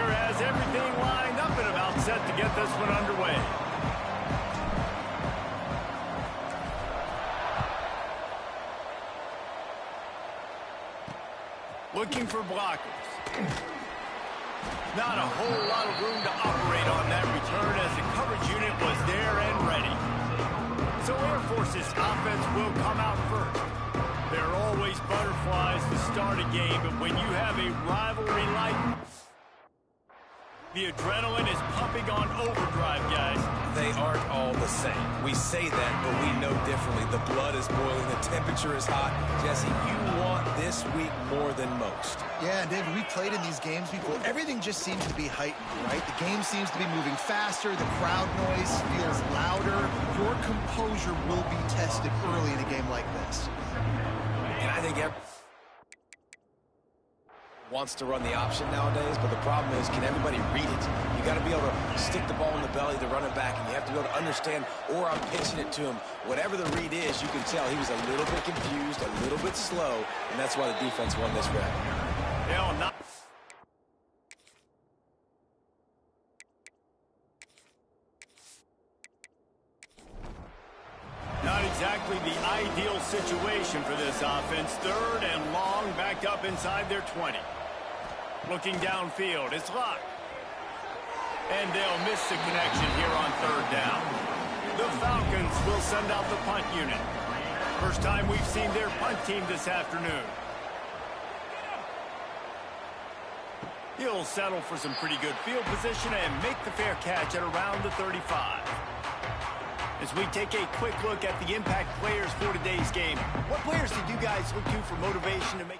linebacker has everything lined up and about set to get this one underway. Looking for blockers. Not a whole lot of room to operate on that return as the coverage unit was there and ready. So Air Force's offense will come out first. There are always butterflies to start a game, but when you have a rivalry like the adrenaline is pumping on overdrive, guys. They aren't all the same. We say that, but we know differently. The blood is boiling. The temperature is hot. Jesse, you want this week more than most. Yeah, David, we played in these games before. Everything just seems to be heightened, right? The game seems to be moving faster. The crowd noise feels louder. Your composure will be tested early in a game like this. And I think wants to run the option nowadays, but the problem is, can everybody read it? You got to be able to stick the ball in the belly to run it back, and you have to be able to understand, or I'm pitching it to him. Whatever the read is, you can tell he was a little bit confused, a little bit slow, and that's why the defense won this rep. Hell, not. Not exactly the ideal situation for this offense. Third and long, backed up inside their 20. Looking downfield, it's locked. And they'll miss the connection here on third down. The Falcons will send out the punt unit. First time we've seen their punt team this afternoon. He'll settle for some pretty good field position and make the fair catch at around the 35. As we take a quick look at the impact players for today's game, what players did you guys look to for motivation to make?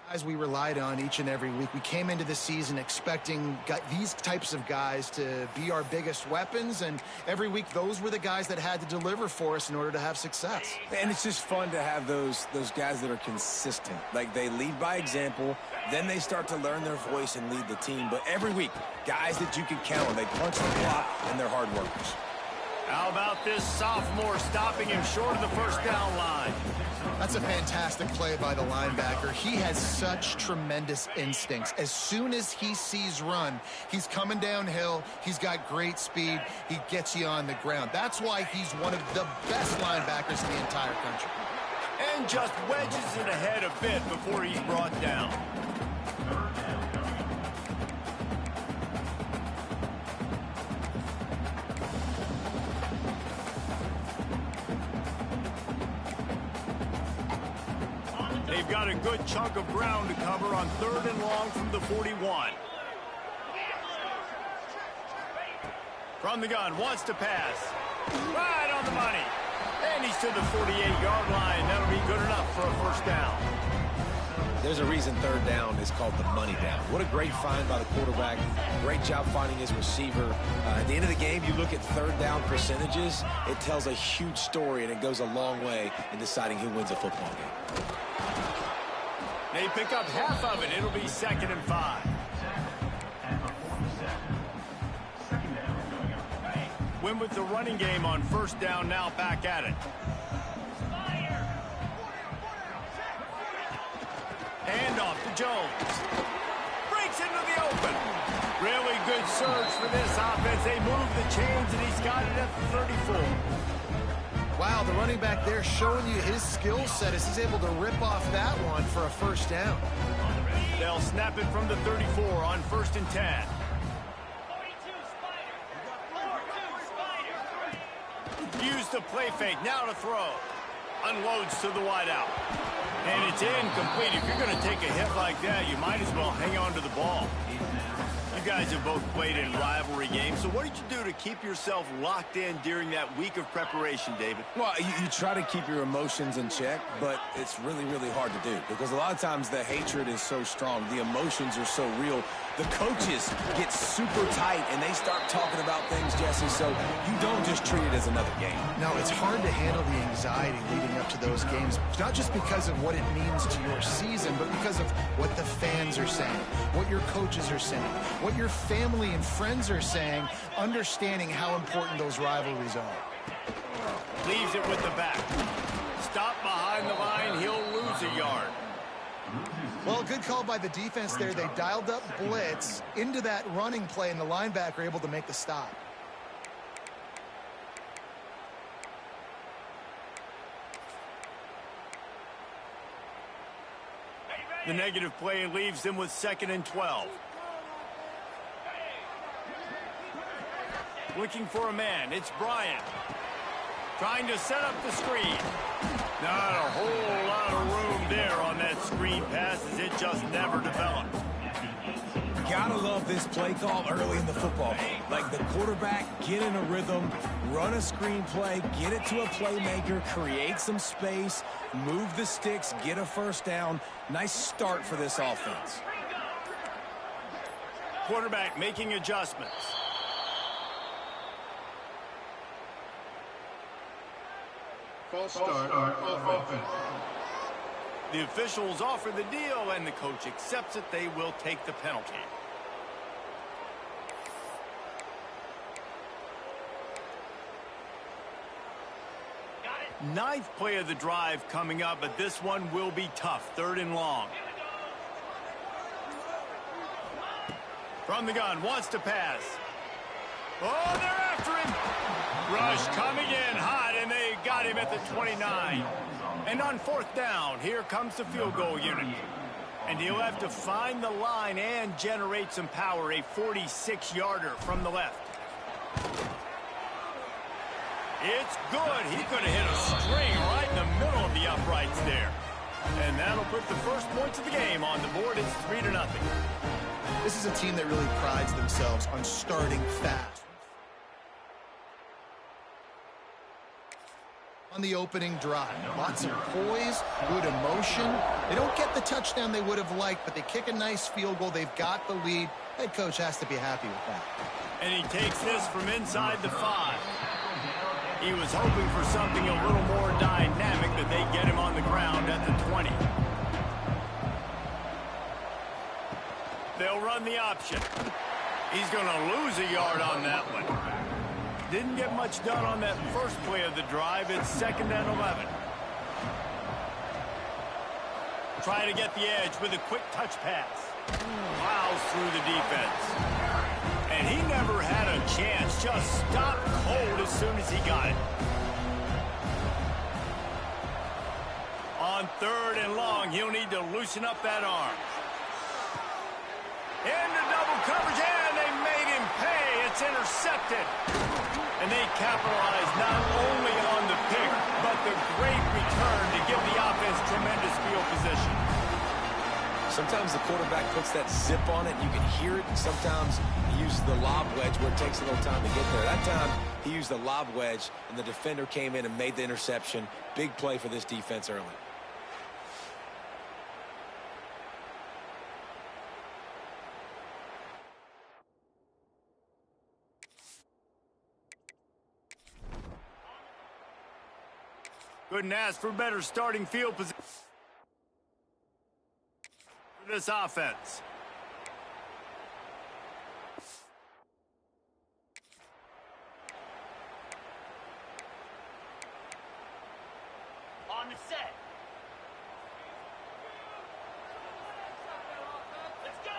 Guys we relied on each and every week. We came into the season expecting these types of guys to be our biggest weapons, and every week those were the guys that had to deliver for us in order to have success. And it's just fun to have those guys that are consistent. Like, they lead by example, then they start to learn their voice and lead the team. But every week, guys that you can count on, they punch the clock, and they're hard workers. How about this sophomore stopping him short of the first down line? That's a fantastic play by the linebacker. He has such tremendous instincts. As soon as he sees run, he's coming downhill. He's got great speed. He gets you on the ground. That's why he's one of the best linebackers in the entire country. And just wedges it ahead a bit before he's brought down. They've got a good chunk of ground to cover on third and long from the 41. From the gun, wants to pass. Right on the money. And he's to the 48-yard line. That'll be good enough for a first down. There's a reason third down is called the money down. What a great find by the quarterback. Great job finding his receiver. At the end of the game, you look at third down percentages. It tells a huge story, and it goes a long way in deciding who wins a football game. They pick up half of it. It'll be 2nd and 5. Win with the running game on first down, now back at it. Hand off to Jones. Breaks into the open. Really good surge for this offense. They move the chains, and he's got it at the 34. Wow, the running back there showing you his skill set as he's able to rip off that one for a first down. They'll snap it from the 34 on 1st and 10. Use the play fake, now to throw. Unloads to the wideout. And it's incomplete. If you're going to take a hit like that, you might as well hang on to the ball. You guys have both played in rivalry games, so what did you do to keep yourself locked in during that week of preparation, David? Well, you try to keep your emotions in check, but it's really, really hard to do because a lot of times the hatred is so strong. The emotions are so real. The coaches get super tight, and they start talking about things, Jesse, so you don't just treat it as another game. No, it's hard to handle the anxiety leading up to those games, not just because of what it means to your season, but because of what the fans are saying, what your coaches are saying, what your family and friends are saying, understanding how important those rivalries are. Leaves it with the back. Stop behind the line, he'll lose a yard. Well, good call by the defense there. They dialed up blitz into that running play, and the linebacker able to make the stop. The negative play leaves them with 2nd and 12. Looking for a man. It's Bryant. Trying to set up the screen. Not a whole lot of room there on that screen pass as it just never developed. Gotta love this play call early in the football game. Like the quarterback, get in a rhythm, run a screen play, get it to a playmaker, create some space, move the sticks, get a first down. Nice start for this offense. Quarterback making adjustments. False start offense. The officials offer the deal, and the coach accepts it. They will take the penalty. Ninth play of the drive coming up, but this one will be tough. 3rd and long. From the gun, wants to pass. Oh, they're after him. Rush coming in hot, and they got him at the 29. And on 4th down, here comes the field goal unit. And he'll have to find the line and generate some power. A 46-yarder from the left. It's good. He could have hit a string right in the middle of the uprights there. And that'll put the first points of the game on the board. It's 3-0. This is a team that really prides themselves on starting fast. On the opening drive, lots of poise, good emotion. They don't get the touchdown they would have liked, but they kick a nice field goal. They've got the lead. Head coach has to be happy with that. And he takes this from inside the 5. He was hoping for something a little more dynamic, but they get him on the ground at the 20. They'll run the option. He's going to lose a yard on that one. Didn't get much done on that first play of the drive. It's 2nd and 11. Trying to get the edge with a quick touch pass. Plows through the defense. And he never had a chance. Just stopped cold as soon as he got it. On 3rd and long, he'll need to loosen up that arm. Into double coverage, and they made him pay. It's intercepted. And they capitalize not only on the pick, but the great return to give the offense tremendous field position. Sometimes the quarterback puts that zip on it. You can hear it. Sometimes he uses the lob wedge where it takes a little time to get there. That time, he used the lob wedge, and the defender came in and made the interception. Big play for this defense early. Couldn't ask for better starting field position for this offense. On the set. Let's go.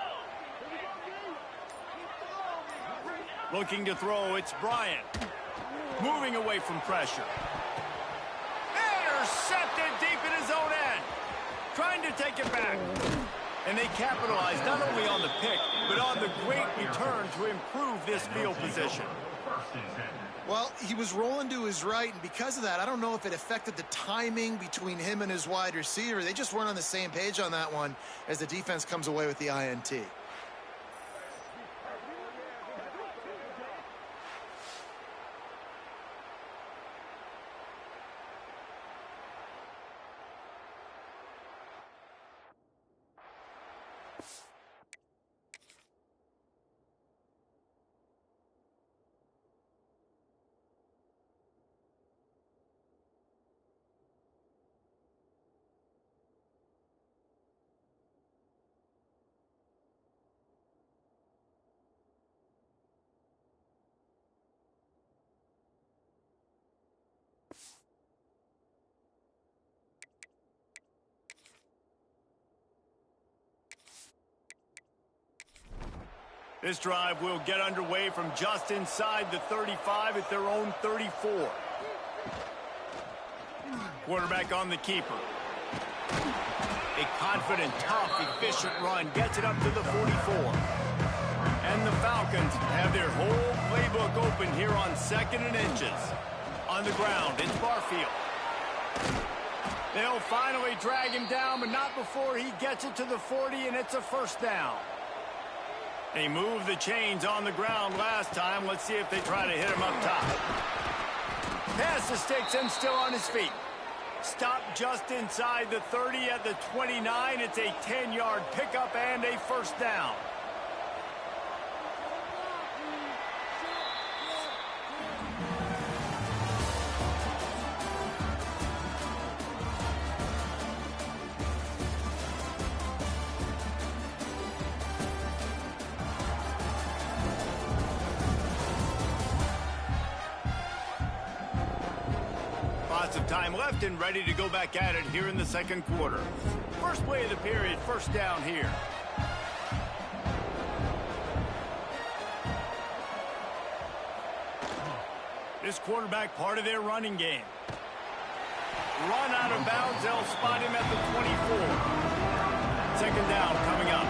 Looking to throw, it's Bryant. Moving away from pressure. Intercepted deep in his own end. Trying to take it back. And they capitalize not only on the pick, but on the great return to improve this field position. Well, he was rolling to his right, and because of that, I don't know if it affected the timing between him and his wide receiver. They just weren't on the same page on that one as the defense comes away with the INT. This drive will get underway from just inside the 35 at their own 34. Quarterback on the keeper. A confident, tough, efficient run gets it up to the 44. And the Falcons have their whole playbook open here on 2nd and inches. On the ground, it's Barfield. They'll finally drag him down, but not before he gets it to the 40, and it's a first down. They moved the chains on the ground last time. Let's see if they try to hit him up top. Pass the sticks and still on his feet. Stop just inside the 30 at the 29. It's a 10-yard pickup and a first down. Lots of time left and ready to go back at it here in the second quarter. First play of the period, first down here. This quarterback part of their running game. Run out of bounds, they'll spot him at the 24. Second down coming up.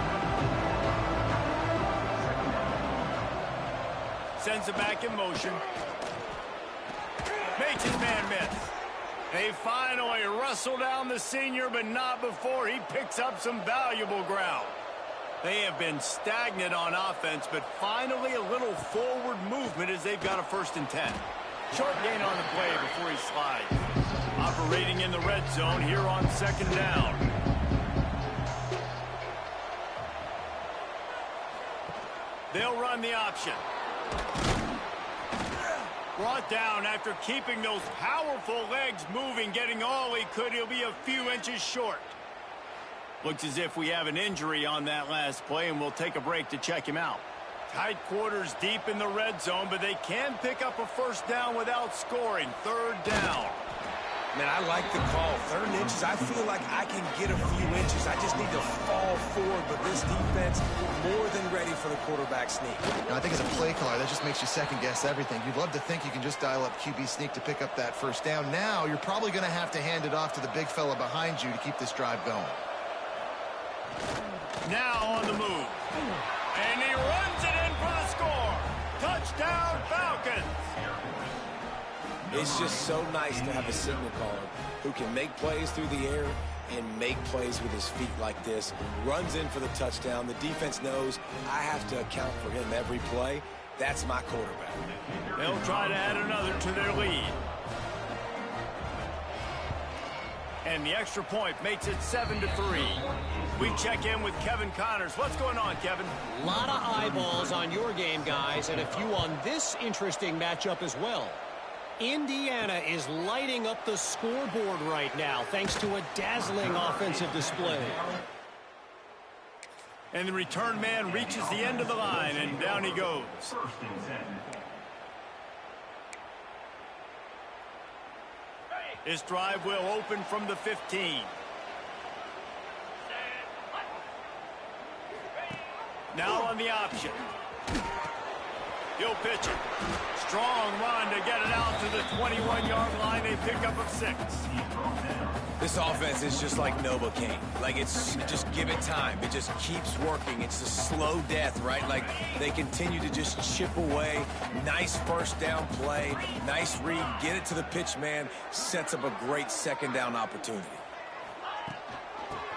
Sends it back in motion. Makes his man miss. They finally wrestle down the senior, but not before he picks up some valuable ground. They have been stagnant on offense, but finally a little forward movement as they've got a 1st and 10. Short gain on the play before he slides. Operating in the red zone here on 2nd down. They'll run the option. Brought down after keeping those powerful legs moving, getting all he could. He'll be a few inches short. Looks as if we have an injury on that last play, and we'll take a break to check him out. Tight quarters deep in the red zone, but they can pick up a first down without scoring. 3rd down. Man, I like the call. 3rd and inches, I feel like I can get a few inches. I just need to fall forward, but this defense more than ready for the quarterback sneak. Now, I think as a play caller, that just makes you second-guess everything. You'd love to think you can just dial up QB sneak to pick up that first down. Now, you're probably going to have to hand it off to the big fella behind you to keep this drive going. Now on the move. And he runs it in for the score. Touchdown, Falcons. It's just so nice to have a signal caller who can make plays through the air and make plays with his feet like this. Runs in for the touchdown. The defense knows I have to account for him every play. That's my quarterback. They'll try to add another to their lead. And the extra point makes it 7-3. We check in with Kevin Connors. What's going on, Kevin? A lot of eyeballs on your game, guys, and a few on this interesting matchup as well. Indiana is lighting up the scoreboard right now thanks to a dazzling offensive display. And the return man reaches the end of the line, and down he goes. This drive will open from the 15. Now on the option. He'll pitch it. Strong run to get it out to the 21-yard line. A pickup of 6. This offense is just like Novocaine. Like, it's just give it time. It just keeps working. It's a slow death, right? Like, they continue to just chip away. Nice first down play. Nice read. Get it to the pitch man. Sets up a great 2nd down opportunity.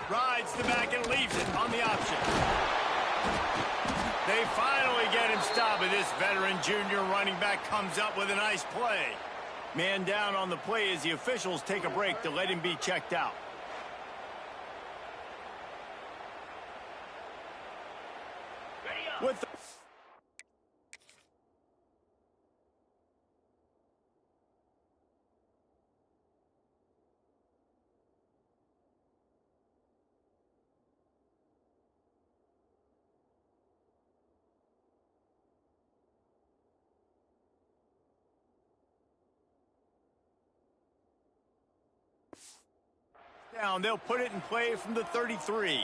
Rides the back and leaves it on the option. They finally get him stopped, and this veteran junior running back comes up with a nice play. Man down on the play as the officials take a break to let him be checked out. With the down, they'll put it in play from the 33.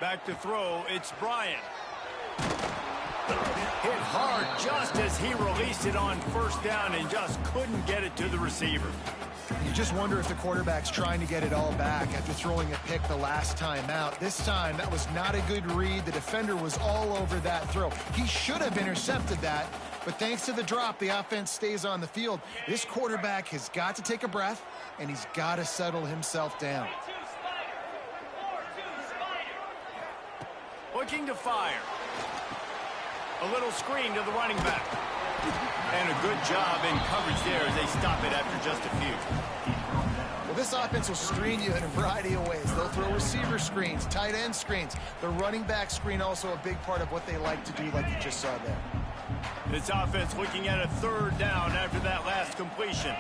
Back to throw, it's Bryant. Hit hard just as he released it on first down and just couldn't get it to the receiver. You just wonder if the quarterback's trying to get it all back after throwing a pick the last time out. This time, that was not a good read. The defender was all over that throw. He should have intercepted that, but thanks to the drop, the offense stays on the field. This quarterback has got to take a breath, and he's got to settle himself down. Looking to fire. A little screen to the running back. And a good job in coverage there as they stop it after just a few. Well, this offense will screen you in a variety of ways. They'll throw receiver screens, tight end screens. The running back screen also a big part of what they like to do, like you just saw there. This offense looking at a third down after that last completion.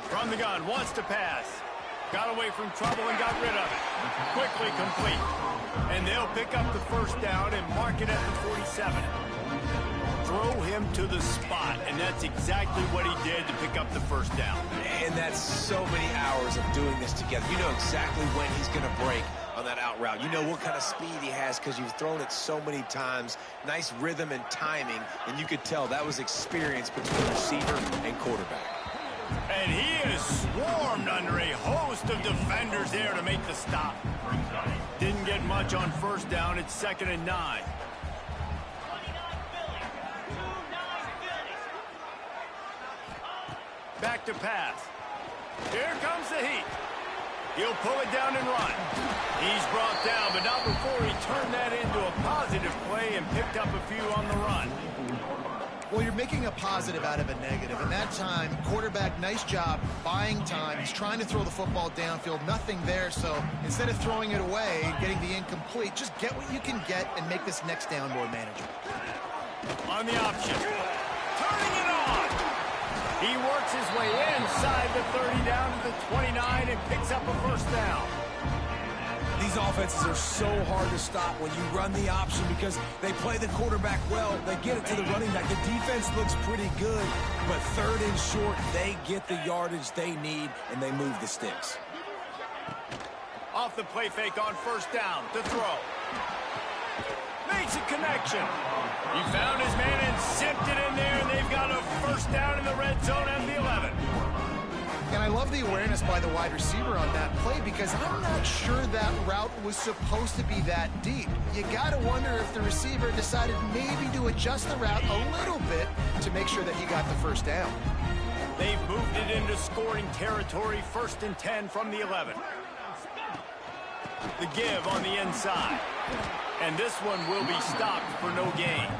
From the gun, wants to pass. Got away from trouble and got rid of it. Quickly complete. And they'll pick up the first down and mark it at the 47. Throw him to the spot, and that's exactly what he did to pick up the first down. And that's so many hours of doing this together. You know exactly when he's going to break on that out route. You know what kind of speed he has because you've thrown it so many times. Nice rhythm and timing, and you could tell that was experience between receiver and quarterback. And he is swarmed under a host of defenders there to make the stop. Didn't get much on first down. It's 2nd and 9. Back to pass. Here comes the heat. He'll pull it down and run. He's brought down, but not before he turned that into a positive play and picked up a few on the run. Well, you're making a positive out of a negative. And that time, quarterback, nice job buying time. He's trying to throw the football downfield. Nothing there. So instead of throwing it away and getting the incomplete, just get what you can get and make this next down more manageable. On the option. Turning it on. He works his way inside the 30 down to the 29 and picks up a first down. These offenses are so hard to stop when you run the option because they play the quarterback well. They get it to the running back. The defense looks pretty good, but 3rd and short, they get the yardage they need, and they move the sticks. Off the play fake on first down to throw. Makes a connection. He found his man and zipped it in there, and they've got a first down in the red zone at the 11. And I love the awareness by the wide receiver on that play because I'm not sure that route was supposed to be that deep. You got to wonder if the receiver decided maybe to adjust the route a little bit to make sure that he got the first down. They've moved it into scoring territory, 1st and 10 from the 11. The give on the inside. And this one will be stopped for no gain.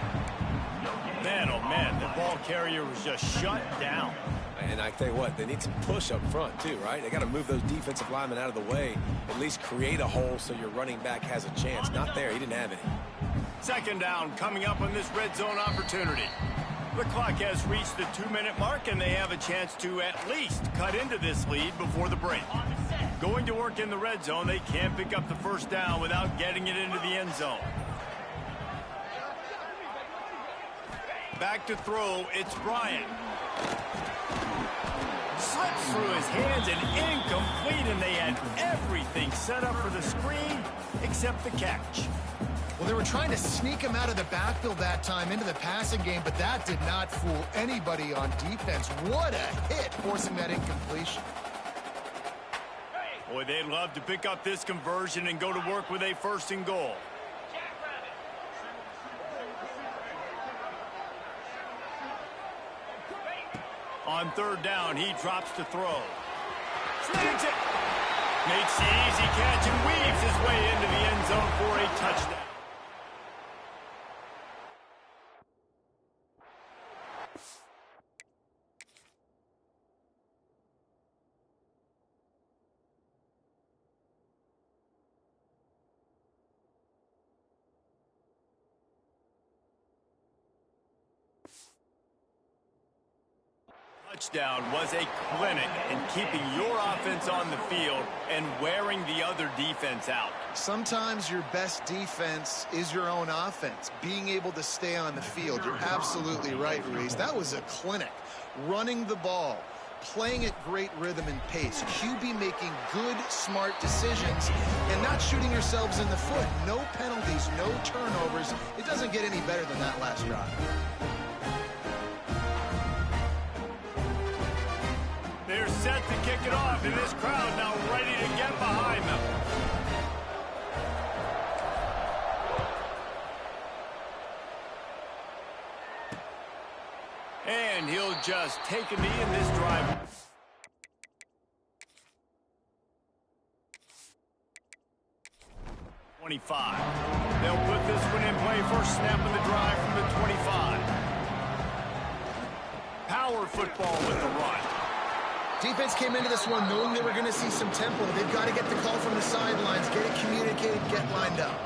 Man, oh man, the ball carrier was just shut down. And I tell you what, they need some push up front too, right? They got to move those defensive linemen out of the way, at least create a hole so your running back has a chance. Not there, he didn't have any. 2nd down coming up on this red zone opportunity. The clock has reached the 2-minute mark, and they have a chance to at least cut into this lead before the break. Going to work in the red zone, they can't pick up the first down without getting it into the end zone. Back to throw, it's Bryant. Slips through his hands and incomplete, and they had everything set up for the screen except the catch. Well, they were trying to sneak him out of the backfield that time into the passing game, but that did not fool anybody on defense. What a hit, forcing that incompletion. Boy, they'd love to pick up this conversion and go to work with a 1st and goal. On 3rd down, he drops to throw. Slings it. Makes the easy catch and weaves his way into the end zone for a touchdown. Touchdown was a clinic in keeping your offense on the field and wearing the other defense out. Sometimes your best defense is your own offense, being able to stay on the field. You're absolutely right, Reese. That was a clinic. Running the ball, playing at great rhythm and pace. QB making good, smart decisions and not shooting yourselves in the foot. No penalties, no turnovers. It doesn't get any better than that last drive. They're set to kick it off, and this crowd now ready to get behind them. And he'll just take a knee in this drive. They'll put this one in play. First snap of the drive from the 25. Power football with the run. Defense came into this one knowing they were going to see some tempo. They've got to get the call from the sidelines, get it communicated, get lined up.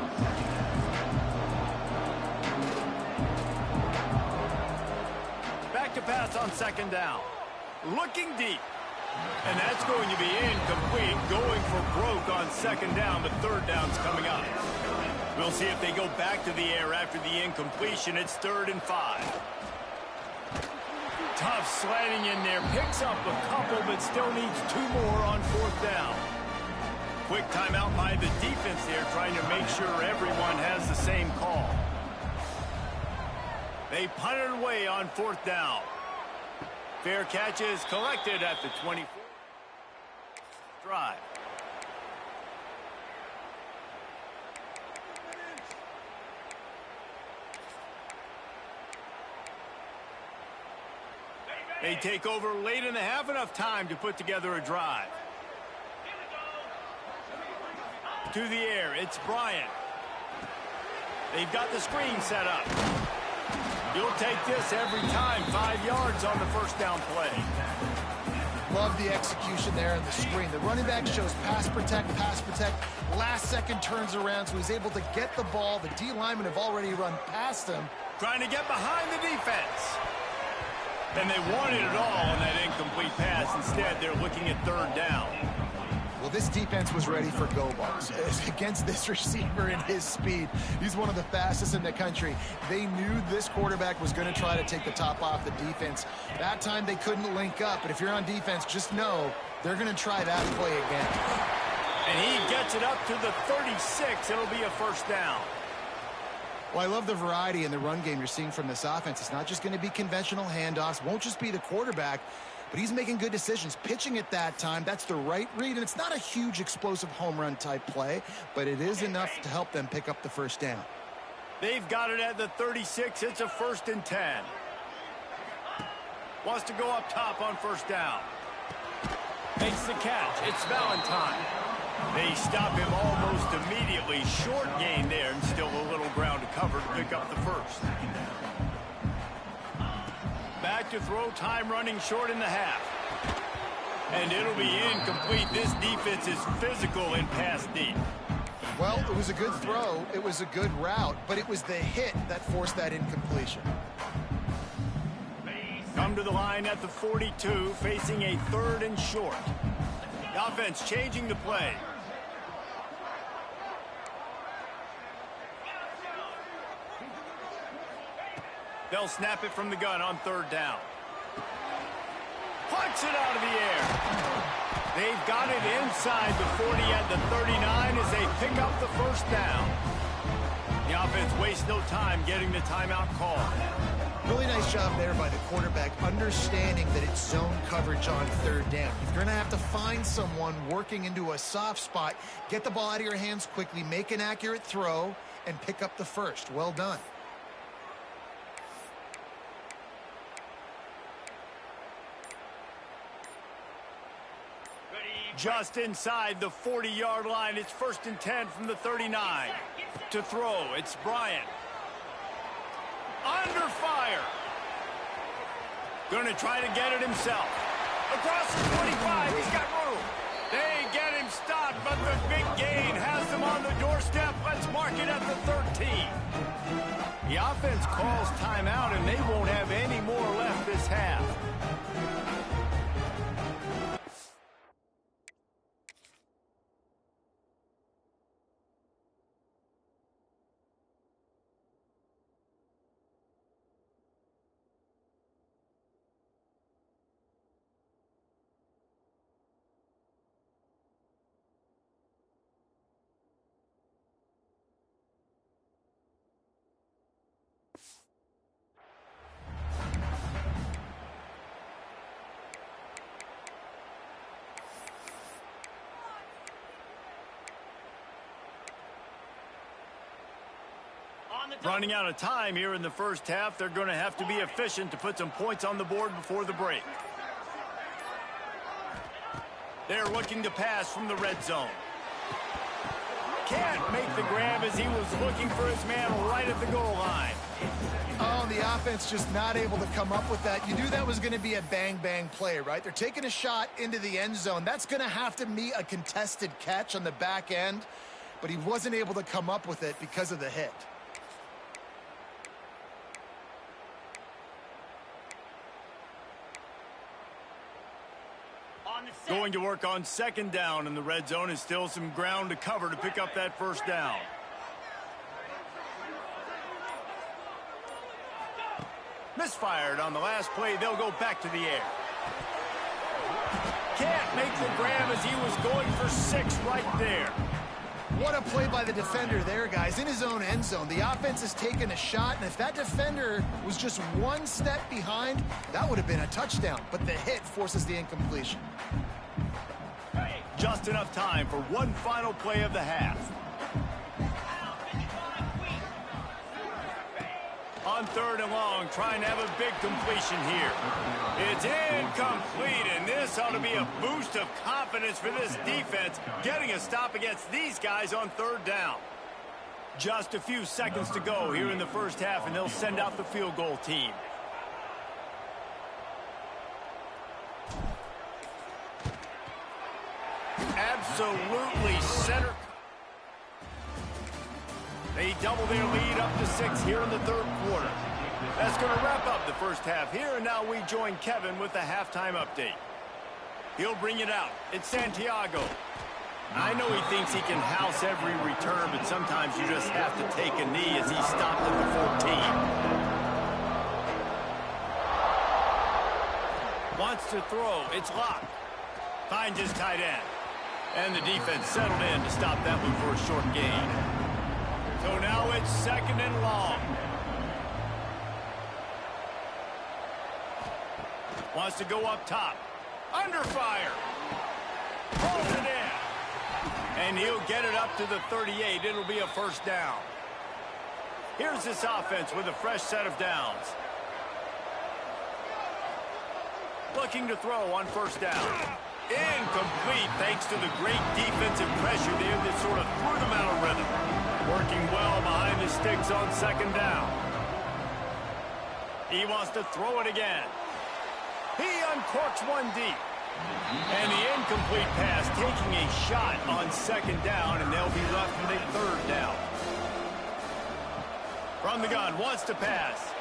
Back to pass on second down. Looking deep. And that's going to be incomplete. Going for broke on second down, but third down's coming up. We'll see if they go back to the air after the incompletion. It's 3rd and 5. Tough sliding in there. Picks up a couple, but still needs 2 more on 4th down. Quick timeout by the defense there, trying to make sure everyone has the same call. They punt it away on 4th down. Fair catch is collected at the 24. Drive. They take over late in the half, enough time to put together a drive. To the air, it's Bryant. They've got the screen set up. You'll take this every time. 5 yards on the first down play. Love the execution there in the screen. The running back shows pass protect, last second turns around, so he's able to get the ball. The D linemen have already run past him. Trying to get behind the defense. And they wanted it all on that incomplete pass. Instead, they're looking at 3rd down. Well, this defense was ready for go balls against this receiver and his speed. He's one of the fastest in the country. They knew this quarterback was going to try to take the top off the defense. That time they couldn't link up, but if you're on defense, just know they're going to try that play again. And he gets it up to the 36. It'll be a 1st down. Well, I love the variety in the run game you're seeing from this offense. It's not just going to be conventional handoffs. Won't just be the quarterback, but he's making good decisions. Pitching at that time, that's the right read, and it's not a huge explosive home run type play, but it is enough to help them pick up the 1st down. They've got it at the 36. It's a 1st and 10. Wants to go up top on 1st down. Makes the catch. It's Valentine. They stop him almost immediately. Short gain there, and still a little ground to cover to pick up the 1st. Back to throw, time running short in the half. And it'll be incomplete. This defense is physical in pass deep. Well, it was a good throw. It was a good route, but it was the hit that forced that incompletion. Come to the line at the 42, facing a 3rd and short. The offense changing the play. They'll snap it from the gun on 3rd down. Punts it out of the air. They've got it inside the 40 at the 39 as they pick up the 1st down. The offense wastes no time getting the timeout call. Really nice job there by the quarterback, understanding that it's zone coverage on 3rd down. You're going to have to find someone working into a soft spot, get the ball out of your hands quickly, make an accurate throw, and pick up the 1st. Well done. Just inside the 40-yard line. It's 1st and 10 from the 39. To throw, it's Bryant. Under fire. Going to try to get it himself. Across the 25, he's got room. They get him stopped, but the big gain has them on the doorstep. Let's mark it at the 13. The offense calls timeout, and they won't have any more left this half. Running out of time here in the first half, they're going to have to be efficient to put some points on the board before the break. They're looking to pass from the red zone. Can't make the grab as he was looking for his man right at the goal line. Oh, the offense just not able to come up with that. You knew that was going to be a bang-bang play, right? They're taking a shot into the end zone. That's going to have to be a contested catch on the back end, but he wasn't able to come up with it because of the hit. Going to work on second down in the red zone, and still some ground to cover to pick up that first down. Misfired on the last play. They'll go back to the air. Can't make the grab as he was going for 6 right there. What a play by the defender there, guys, in his own end zone. The offense has taken a shot, and if that defender was just one step behind, that would have been a touchdown. But the hit forces the incompletion. Just enough time for one final play of the half. On third and long, trying to have a big completion here. It's incomplete, and this ought to be a boost of confidence for this defense, getting a stop against these guys on third down. Just a few seconds to go here in the first half, and they'll send out the field goal team. Absolutely center. They double their lead up to 6 here in the third quarter. That's going to wrap up the first half here, and now we join Kevin with the halftime update. He'll bring it out. It's Santiago. I know he thinks he can house every return, but sometimes you just have to take a knee as he stopped at the 14. Wants to throw. It's locked. Finds his tight end. And the defense settled in to stop that one for a short gain. So now it's second and long. Wants to go up top. Under fire. Pulls it in. And he'll get it up to the 38. It'll be a first down. Here's this offense with a fresh set of downs. Looking to throw on first down. Incomplete thanks to the great defensive pressure there that sort of threw them out of rhythm. Working well behind the sticks on second down. He wants to throw it again. He uncorks one deep. And the incomplete pass taking a shot on second down, and they'll be left with a third down. From the gun, wants to pass.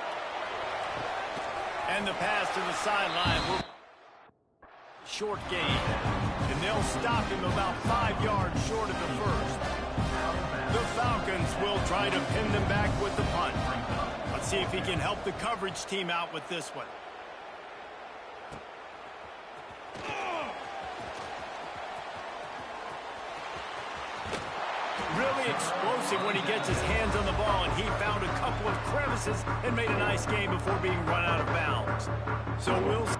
And the pass to the sideline will short gain, and they'll stop him about 5 yards short of the first. The Falcons will try to pin them back with the punt. Let's see if he can help the coverage team out with this one. Really explosive when he gets his hands on the ball, and he found a couple of crevices and made a nice game before being run out of bounds. So we'll see.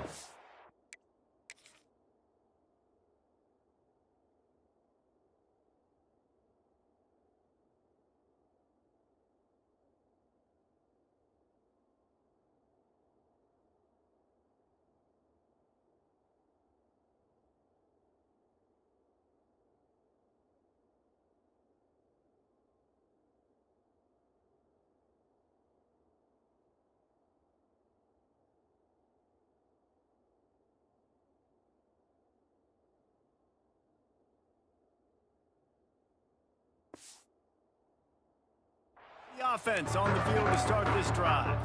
The offense on the field to start this drive.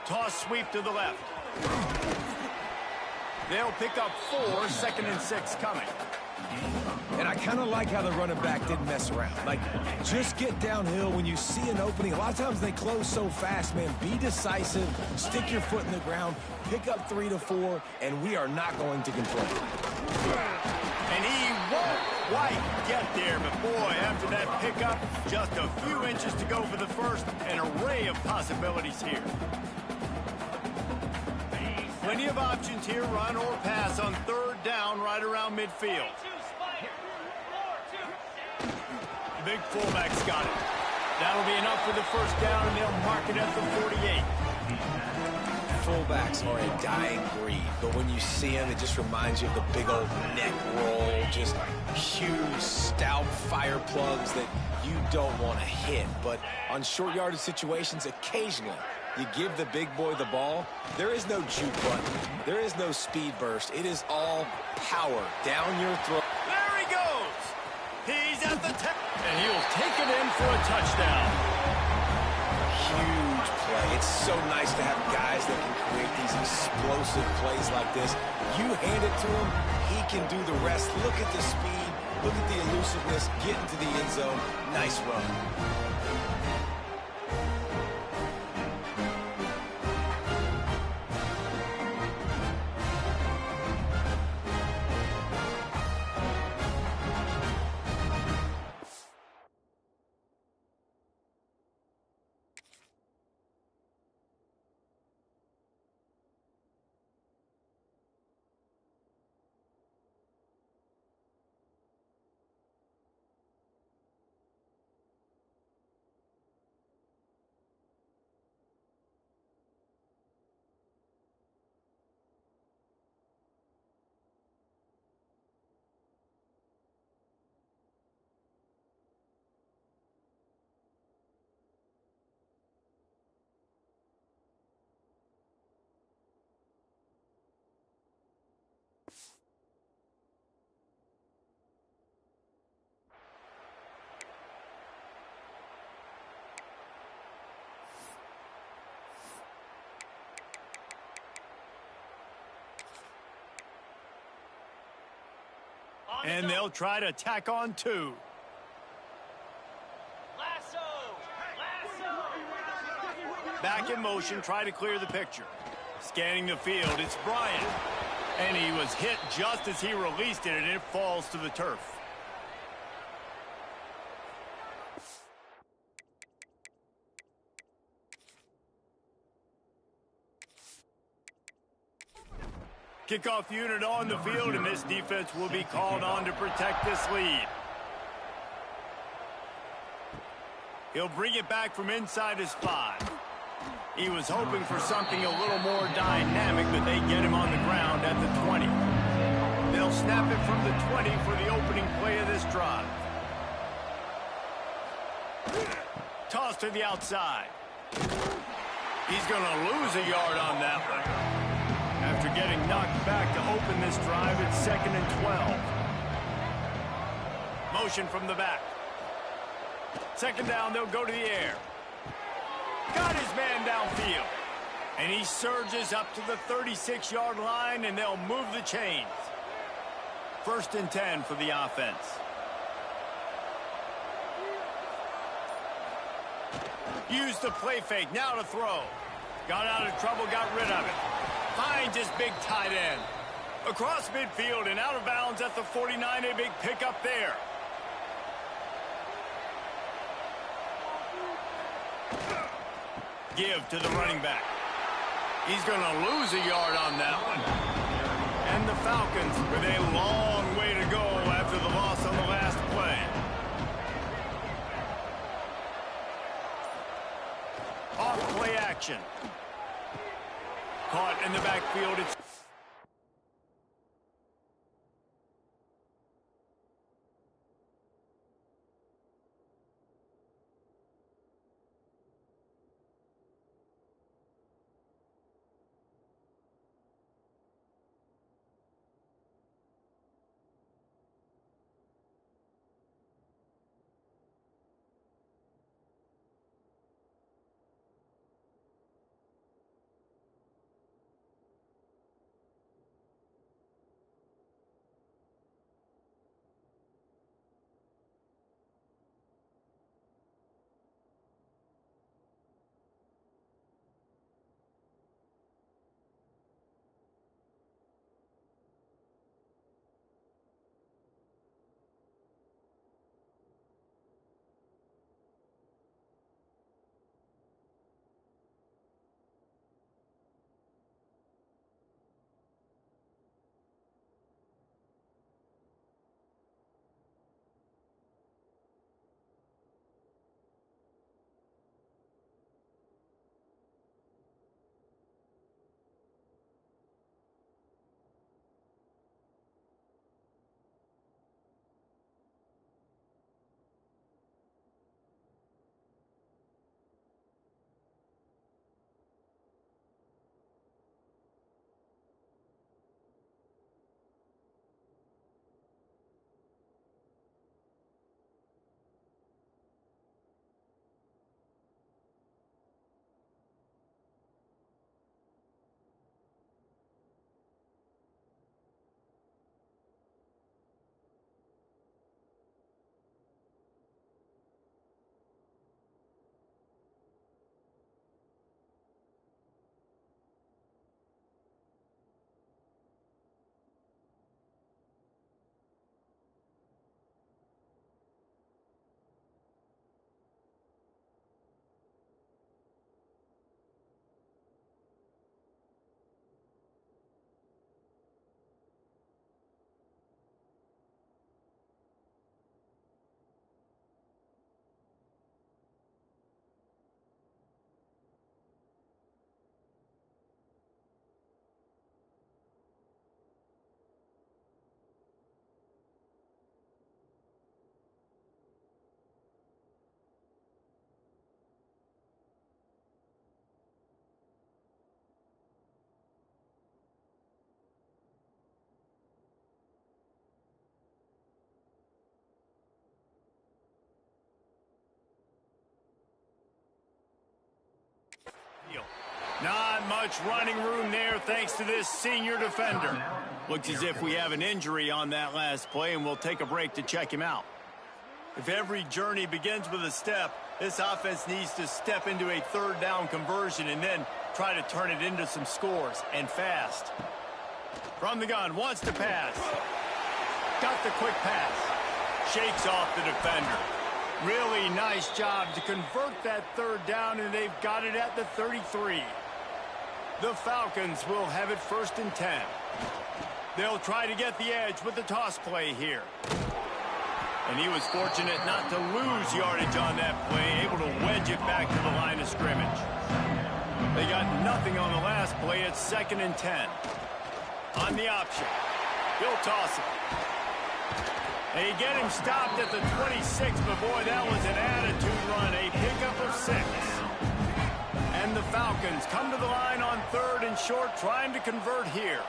Toss sweep to the left. They'll pick up 4, second and 6 coming. And I kind of like how the running back didn't mess around. Like, just get downhill when you see an opening. A lot of times they close so fast, man. Be decisive, stick your foot in the ground, pick up 3 to 4, and we are not going to complain. And he won't quite get there, but boy, after that pickup, just a few inches to go for the first, an array of possibilities here. Plenty of options here, run or pass on third down right around midfield. The big fullback's got it. That'll be enough for the first down, and they'll mark it at the 48. Fullbacks are a dying breed, but when you see them, it just reminds you of the big old neck roll, just huge, stout fire plugs that you don't want to hit. But on short yardage situations, occasionally, you give the big boy the ball. There is no juke button. There is no speed burst. It is all power down your throat. There he goes. He's at the 10, and he'll take it in for a touchdown. Huge play. It's so nice to have guys that can create these explosive plays like this. You hand it to him, he can do the rest. Look at the speed. Look at the elusiveness. Get into the end zone. Nice run. And they'll try to tack on two. Back in motion, try to clear the picture. Scanning the field, it's Bryant. And he was hit just as he released it, and it falls to the turf. Kickoff unit on the field, and this defense will be called on to protect this lead. He'll bring it back from inside his 5. He was hoping for something a little more dynamic, but they get him on the ground at the 20. They'll snap it from the 20 for the opening play of this drive. Toss to the outside. He's going to lose a yard on that one. After getting knocked back to open this drive, it's 2nd and 12. Motion from the back. 2nd down, they'll go to the air. Got his man downfield. And he surges up to the 36-yard line, and they'll move the chains. 1st and 10 for the offense. Use the play fake, now to throw. Got out of trouble, got rid of it. Finds his big tight end. Across midfield and out of bounds at the 49, a big pickup there. Give to the running back. He's going to lose a yard on that one. And the Falcons with a long way to go after the loss on the last play. Off play action. Caught in the backfield. It's much running room there thanks to this senior defender. Looks as if we have an injury on that last play, and we'll take a break to check him out. If every journey begins with a step, this offense needs to step into a third down conversion and then try to turn it into some scores, and fast. From the gun, wants to pass. Got the quick pass. Shakes off the defender. Really nice job to convert that third down, and they've got it at the 33. The Falcons will have it 1st and 10. They'll try to get the edge with the toss play here. And he was fortunate not to lose yardage on that play, able to wedge it back to the line of scrimmage. They got nothing on the last play. It's 2nd and 10. On the option, he'll toss it. They get him stopped at the 26, but boy, that was an attitude run, a pickup of 6. And the Falcons come to the line on 3rd and short, trying to convert here.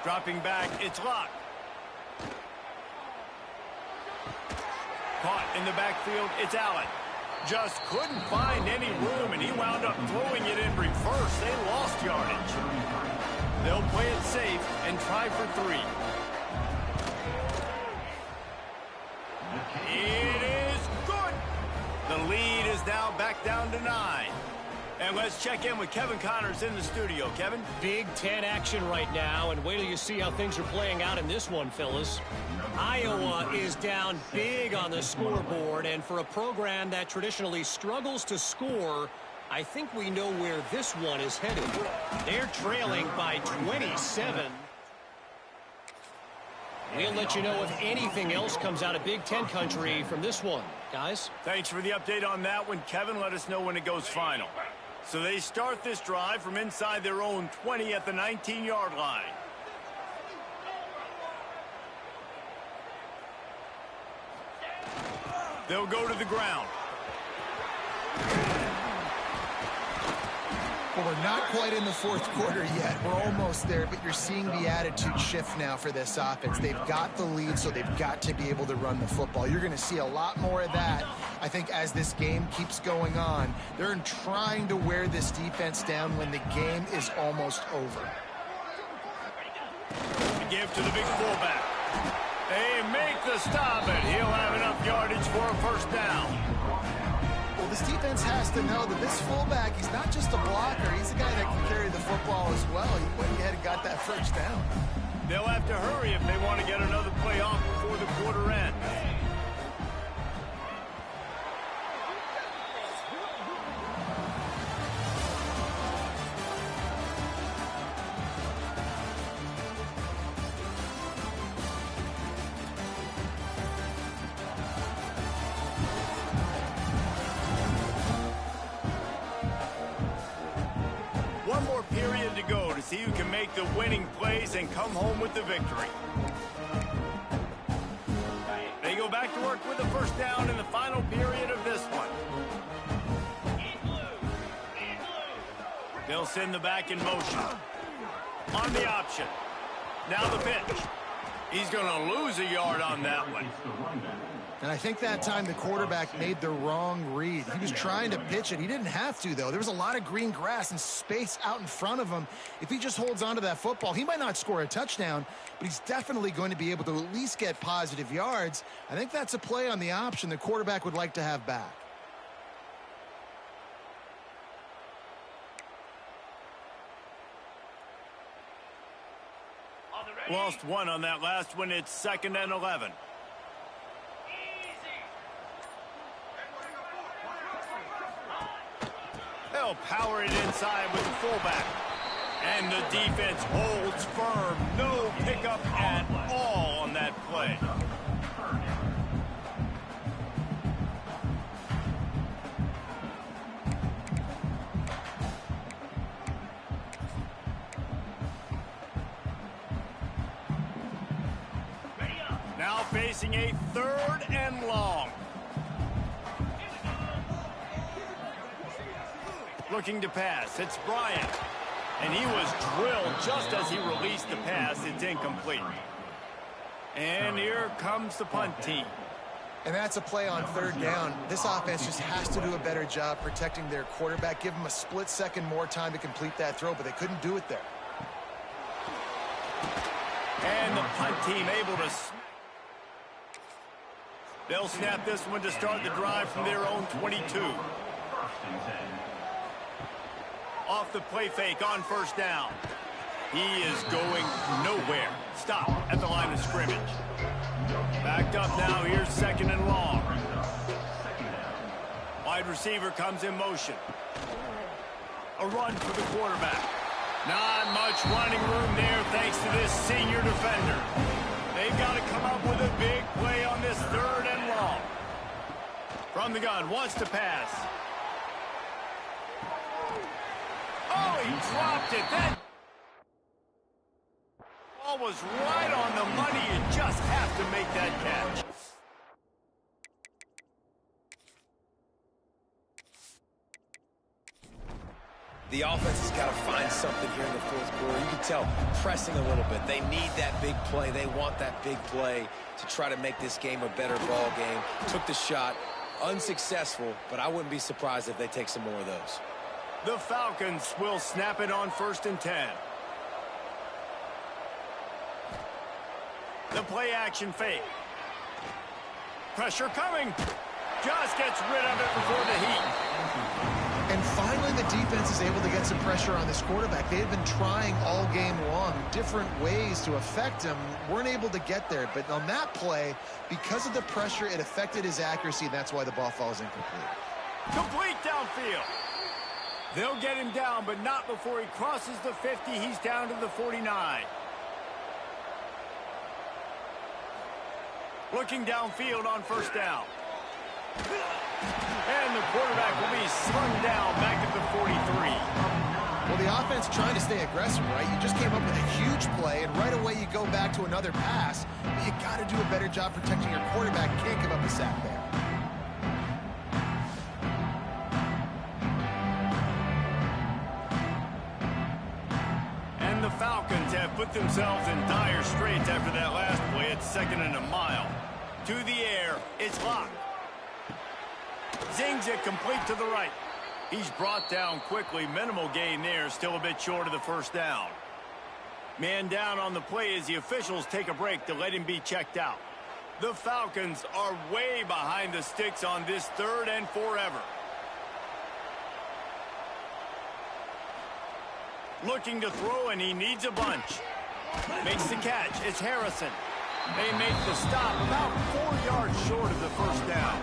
Dropping back, it's Locke. Caught in the backfield, it's Allen. Just couldn't find any room, and he wound up throwing it in reverse. They lost yardage. They'll play it safe and try for 3. It is good. The lead is now back down to 9. And let's check in with Kevin Connors in the studio. Kevin? Big Ten action right now, and wait till you see how things are playing out in this one, fellas. Iowa is down big on the scoreboard, and for a program that traditionally struggles to score, I think we know where this one is headed. They're trailing by 27. We'll let you know if anything else comes out of Big Ten country from this one, guys. Thanks for the update on that one, Kevin. Let us know when it goes final. So they start this drive from inside their own 20 at the 19-yard line. They'll go to the ground. Well, we're not quite in the 4th quarter yet. We're almost there, but you're seeing the attitude shift now for this offense. They've got the lead, so they've got to be able to run the football. You're going to see a lot more of that, I think, as this game keeps going on. They're trying to wear this defense down when the game is almost over. To give to the big fullback. They make the stop, and he'll have enough yardage for a 1st down. Well, this defense has to know that this fullback, he's not just a blocker. He's a guy that can carry the football as well. He went ahead and got that 1st down. They'll have to hurry if they want to get another play off before the quarter ends. One more period to go to see who can make the winning plays and come home with the victory. They go back to work with a 1st down in the final period of this one. They'll send the back in motion. On the option. Now the pitch. He's going to lose a yard on that one. And I think that time the quarterback made the wrong read. He was trying to pitch it. He didn't have to, though. There was a lot of green grass and space out in front of him. If he just holds on to that football, he might not score a touchdown, but he's definitely going to be able to at least get positive yards. I think that's a play on the option the quarterback would like to have back. Lost 1 on that last one. It's 2nd and 11. They'll power it inside with the fullback. And the defense holds firm. No pickup at all on that play. Now facing a 3rd and long. Looking to pass. It's Bryant. And he was drilled just as he released the pass. It's incomplete. And here comes the punt team. And that's a play on third down. This offense just has to do a better job protecting their quarterback. Give them a split second more time to complete that throw, but they couldn't do it there. And the punt team able to... They'll snap this one to start the drive from their own 22. Off the play fake on first down. He is going nowhere. Stop at the line of scrimmage. Backed up now. Here's second and long. Wide receiver comes in motion. A run for the quarterback. Not much running room there thanks to this senior defender. They've got to come up with a big play on this third and long. From the gun, wants to pass. Oh, he dropped it. That ball was right on the money. You just have to make that catch. The offense has got to find something here in the fourth quarter. You can tell pressing a little bit. They need that big play. They want that big play to try to make this game a better ball game. Took the shot. Unsuccessful, but I wouldn't be surprised if they take some more of those. The Falcons will snap it on 1st and 10. The play action fake. Pressure coming. Just gets rid of it before the heat. And finally, the defense is able to get some pressure on this quarterback. They've been trying all game long different ways to affect him. Weren't able to get there. But on that play, because of the pressure, it affected his accuracy, and that's why the ball falls incomplete. Complete downfield. They'll get him down, but not before he crosses the 50. He's down to the 49. Looking downfield on first down. And the quarterback will be slung down back at the 43. Well, the offense trying to stay aggressive, right? You just came up with a huge play, and right away you go back to another pass. But you got to do a better job protecting your quarterback. Can't give up a sack there. And the Falcons have put themselves in dire straits after that last play. It's 2nd and a mile. To the air, it's locked. Zings it complete to the right. He's brought down quickly. Minimal gain there. Still a bit short of the first down. Man down on the play as the officials take a break to let him be checked out. The Falcons are way behind the sticks on this 3rd and forever. Looking to throw, and he needs a bunch. Makes the catch. It's Harrison. They make the stop about 4 yards short of the first down.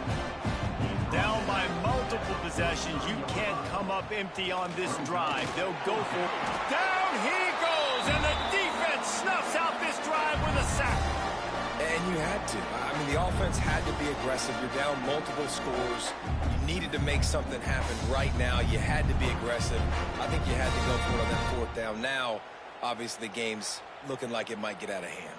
Down by multiple possessions. You can't come up empty on this drive. They'll go for it. Down he goes, and the defense snuffs out this drive with a sack. And you had to. I mean, the offense had to be aggressive. You're down multiple scores. You needed to make something happen right now. You had to be aggressive. I think you had to go for it on that 4th down. Now, obviously, the game's looking like it might get out of hand.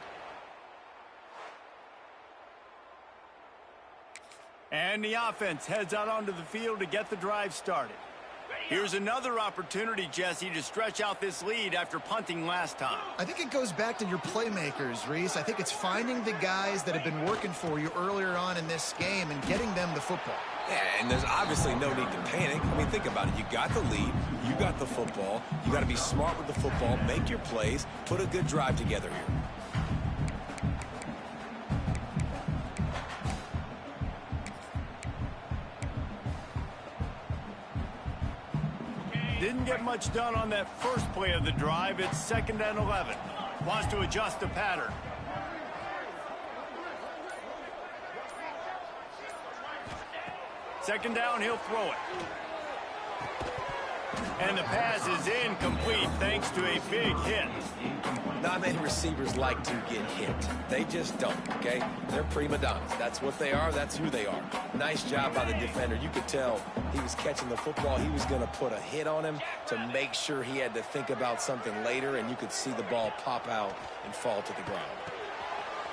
And the offense heads out onto the field to get the drive started. Here's another opportunity, Jesse, to stretch out this lead after punting last time. I think it goes back to your playmakers, Reese. I think it's finding the guys that have been working for you earlier on in this game and getting them the football. Yeah, and there's obviously no need to panic. I mean, think about it. You got the lead. You got the football. You got to be smart with the football. Make your plays. Put a good drive together here. Didn't get much done on that first play of the drive. It's 2nd and 11. Wants to adjust the pattern. Second down, he'll throw it. And the pass is incomplete thanks to a big hit. Not many receivers like to get hit. They just don't, okay? They're prima donnas. That's what they are. That's who they are. Nice job by the defender. You could tell he was catching the football. He was going to put a hit on him to make sure he had to think about something later, and you could see the ball pop out and fall to the ground.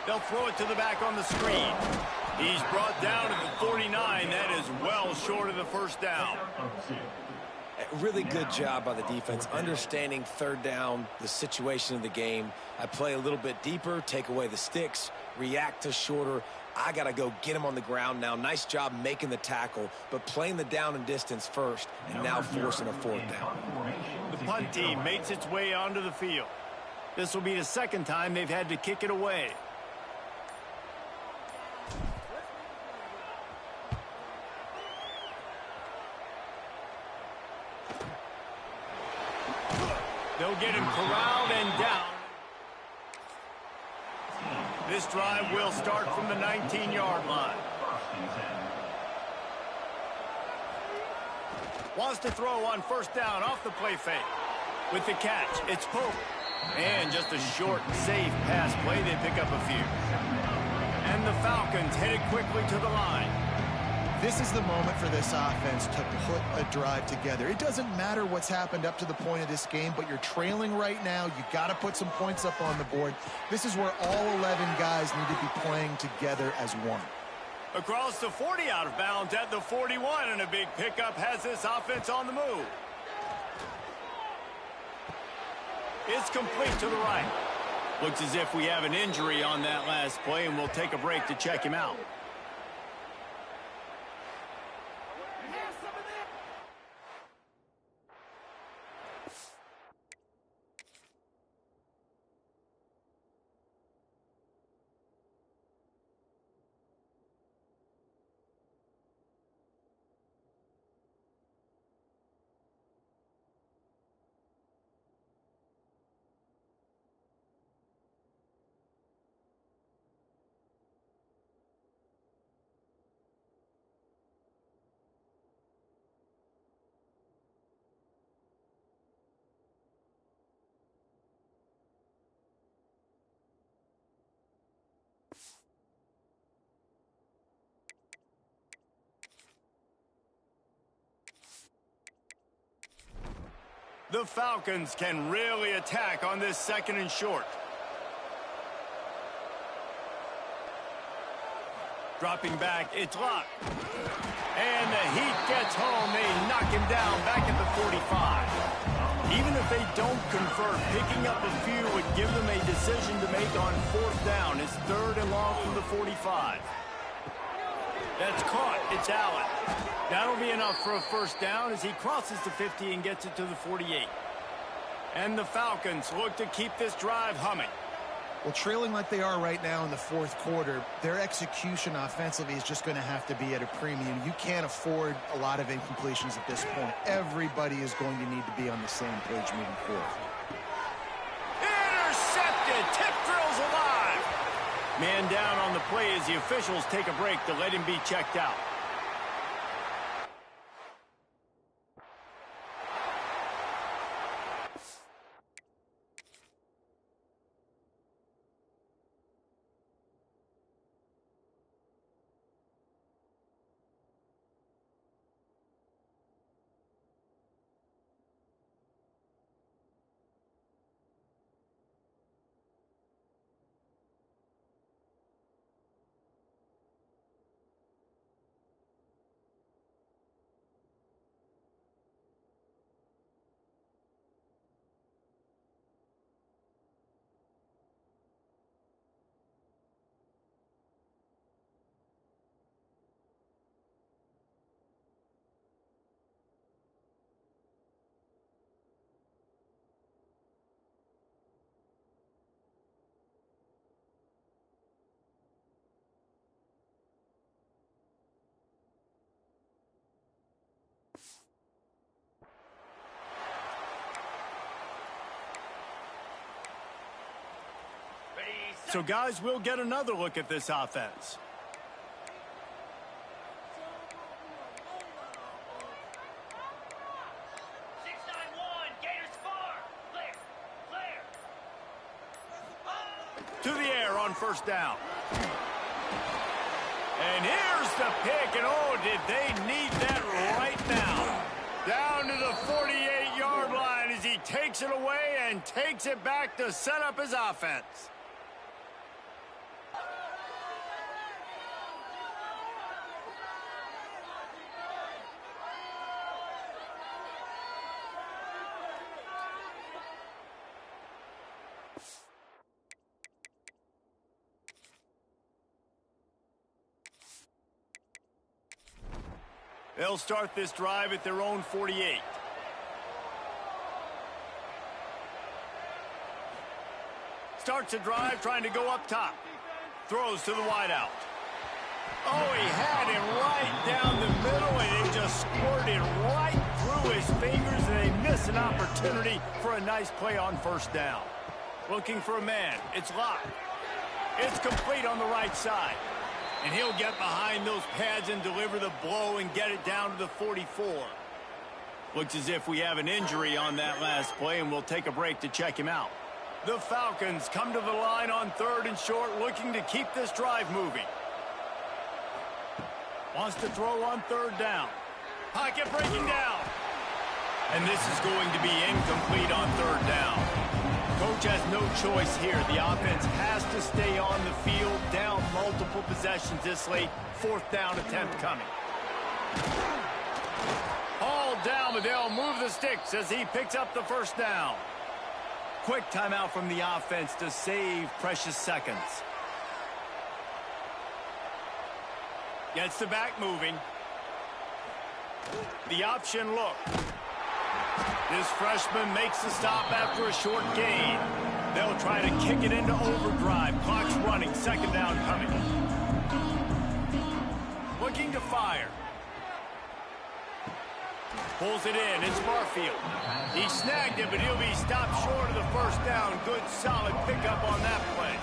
They'll throw it to the back on the screen. He's brought down at the 49. That is well short of the first down. Really good job by the defense, understanding 3rd down, the situation of the game. I play a little bit deeper, take away the sticks, react to shorter. I got to go get him on the ground now. Nice job making the tackle, but playing the down and distance first, and now forcing a fourth down. The punt team makes its way onto the field. This will be the second time they've had to kick it away. They'll get him corralled and down. This drive will start from the 19-yard line. Wants to throw on first down off the play fake. With the catch, it's Pope. And just a short, safe pass play, they pick up a few. And the Falcons headed quickly to the line. This is the moment for this offense to put a drive together. It doesn't matter what's happened up to the point of this game, but you're trailing right now. You got to put some points up on the board. This is where all 11 guys need to be playing together as one. Across the 40, out of bounds at the 41, and a big pickup has this offense on the move. It's complete to the right. Looks as if we have an injury on that last play, and we'll take a break to check him out. The Falcons can really attack on this second and short. Dropping back, it's Locke. And the heat gets home. They knock him down back at the 45. Even if they don't convert, picking up a few would give them a decision to make on fourth down. It's third and long from the 45. That's caught. It's Allen. That'll be enough for a first down as he crosses the 50 and gets it to the 48. And the Falcons look to keep this drive humming. Well, trailing like they are right now in the fourth quarter, their execution offensively is just going to have to be at a premium. You can't afford a lot of incompletions at this point. Everybody is going to need to be on the same page moving forward. Intercepted. Tip drills alive. Man down on the play as the officials take a break to let him be checked out. So, guys, we'll get another look at this offense. To the air on first down. And here's the pick, and oh, did they need that right now. Down to the 48-yard line as he takes it away and takes it back to set up his offense. They'll start this drive at their own 48. Starts a drive trying to go up top. Throws to the wideout. Oh, he had him right down the middle, and it just squirted right through his fingers, and they miss an opportunity for a nice play on first down. Looking for a man. It's locked. It's complete on the right side. And he'll get behind those pads and deliver the blow and get it down to the 44. Looks as if we have an injury on that last play, and we'll take a break to check him out. The Falcons come to the line on 3rd and short, looking to keep this drive moving. Wants to throw on 3rd down. Pocket breaking down. And this is going to be incomplete on 3rd down. Coach has no choice here. The offense has to stay on the field, down multiple possessions this late. 4th down attempt coming. Hauled down, but they'll move the sticks as he picks up the first down. Quick timeout from the offense to save precious seconds. Gets the back moving. The option look. This freshman makes the stop after a short gain. They'll try to kick it into overdrive. Clock's running. 2nd down coming. Looking to fire. Pulls it in. It's Barfield. He snagged it, but he'll be stopped short of the first down. Good, solid pickup on that play.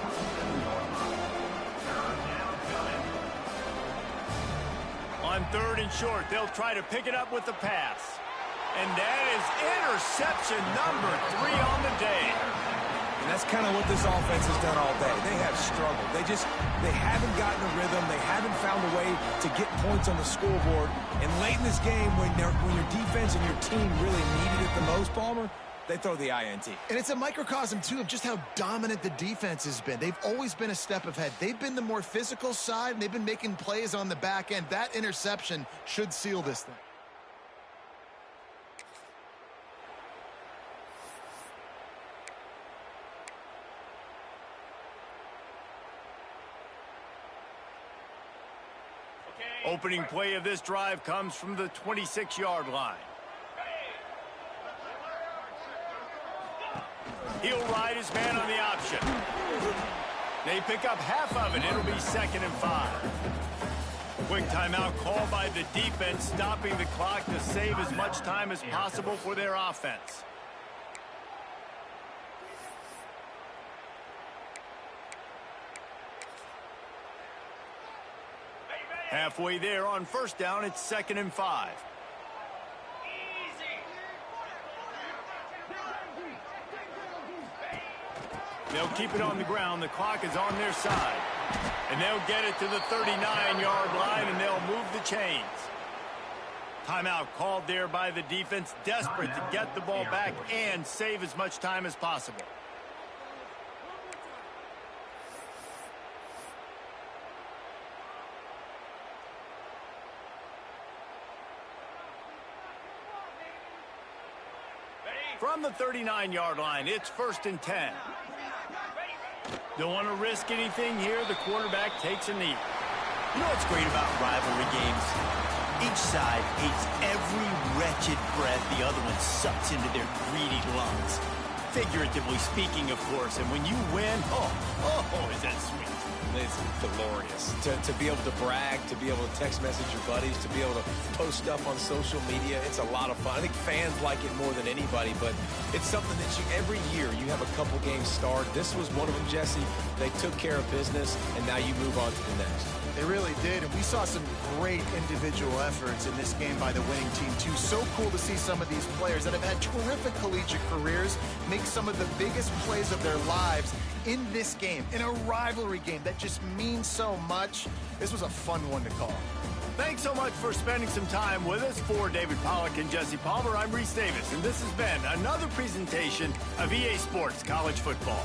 On 3rd and short, they'll try to pick it up with the pass. And that is interception number 3 on the day. And that's kind of what this offense has done all day. They have struggled. They haven't gotten a rhythm. They haven't found a way to get points on the scoreboard. And late in this game, when your defense and your team really needed it the most, Palmer, they throw the INT. And it's a microcosm, too, of just how dominant the defense has been. They've always been a step ahead. They've been the more physical side, and they've been making plays on the back end. That interception should seal this thing. Opening play of this drive comes from the 26-yard line. He'll ride his man on the option. They pick up half of it. It'll be 2nd and 5. Quick timeout called by the defense, stopping the clock to save as much time as possible for their offense. Halfway there on first down, it's 2nd and 5. They'll keep it on the ground. The clock is on their side. And they'll get it to the 39-yard line, and they'll move the chains. Timeout called there by the defense, desperate to get the ball back and save as much time as possible. From the 39-yard line, it's 1st and 10. Don't want to risk anything here. The quarterback takes a knee. You know what's great about rivalry games? Each side hates every wretched breath the other one sucks into their greedy lungs. Figuratively speaking, of course. And when you win, oh, is that sweet. It's glorious. To be able to brag, to be able to text message your buddies, to be able to post stuff on social media, it's a lot of fun. I think fans like it more than anybody, but it's something that every year you have a couple games start. This was one of them, Jesse. They took care of business, and now you move on to the next. They really did, and we saw some great individual efforts in this game by the winning team, too. So cool to see some of these players that have had terrific collegiate careers make some of the biggest plays of their lives in this game, in a rivalry game that just means so much. This was a fun one to call. Thanks so much for spending some time with us. For David Pollack and Jesse Palmer, I'm Reese Davis, and this has been another presentation of EA Sports College Football.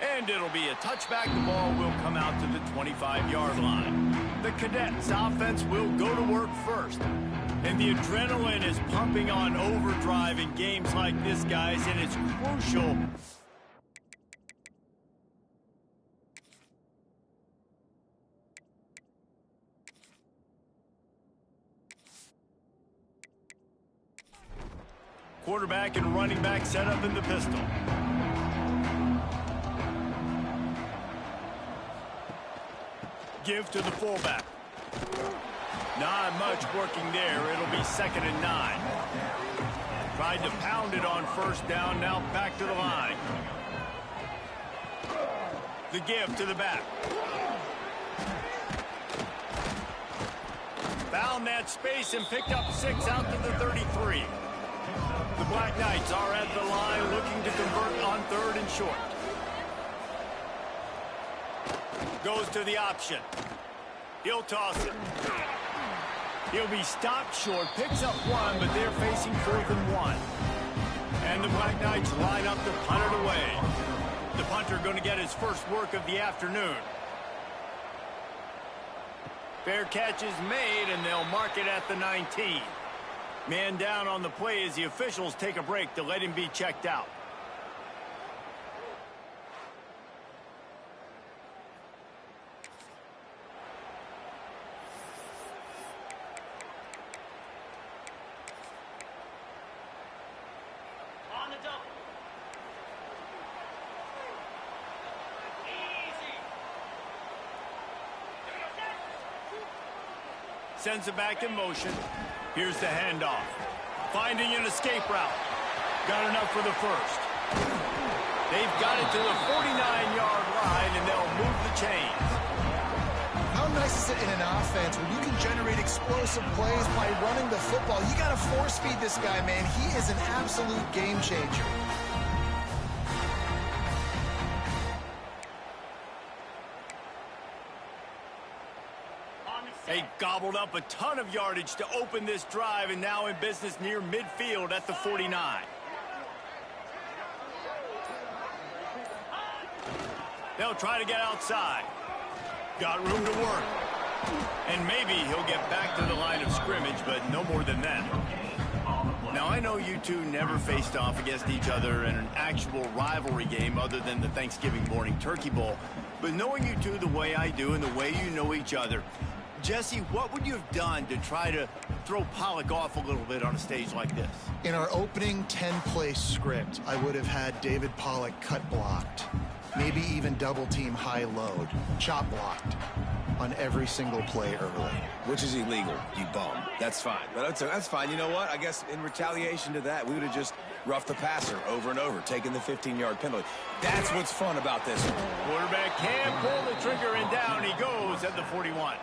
And it'll be a touchback. The ball will come out to the 25-yard line. The Cadets offense will go to work first. And the adrenaline is pumping on overdrive in games like this, guys, and it's crucial. Quarterback and running back set up in the pistol. Give to the fullback. Not much working there. It'll be 2nd and 9. Tried to pound it on first down. Now back to the line. The give to the back. Found that space and picked up 6 out to the 33. The Black Knights are at the line looking to convert on 3rd and short. Goes to the option. He'll toss it. He'll be stopped short. Picks up 1, but they're facing 4th and 1. And the Black Knights line up to punt it away. The punter going to get his first work of the afternoon. Fair catch is made, and they'll mark it at the 19. Man down on the play as the officials take a break to let him be checked out. On the double. Easy. Sends it back in motion. Here's the handoff. Finding an escape route. Got enough for the first. They've got it to the 49-yard line, and they'll move the chains. How nice is it in an offense when you can generate explosive plays by running the football? You got to force feed this guy, man. He is an absolute game changer. They gobbled up a ton of yardage to open this drive, and now in business near midfield at the 49. They'll try to get outside. Got room to work. And maybe he'll get back to the line of scrimmage, but no more than that. Now, I know you two never faced off against each other in an actual rivalry game other than the Thanksgiving morning Turkey Bowl, but knowing you two the way I do and the way you know each other, Jesse, what would you have done to try to throw Pollock off a little bit on a stage like this? In our opening 10-play script, I would have had David Pollock cut blocked, maybe even double team high load, chop blocked on every single play early. Which is illegal, you bum. That's fine. But that's fine. You know what? I guess in retaliation to that, we would have just roughed the passer over and over, taking the 15-yard penalty. That's what's fun about this one. Quarterback can pull the trigger, and down he goes at the 41.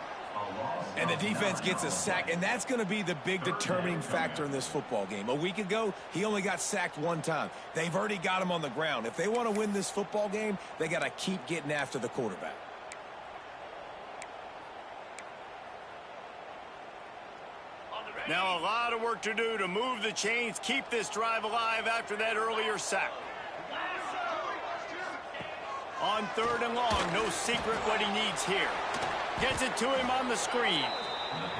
And the defense gets a sack, and that's going to be the big determining factor in this football game. A week ago, he only got sacked 1 time. They've already got him on the ground. If they want to win this football game, they got to keep getting after the quarterback. Now a lot of work to do to move the chains, keep this drive alive after that earlier sack. On 3rd and long, no secret what he needs here. Gets it to him on the screen.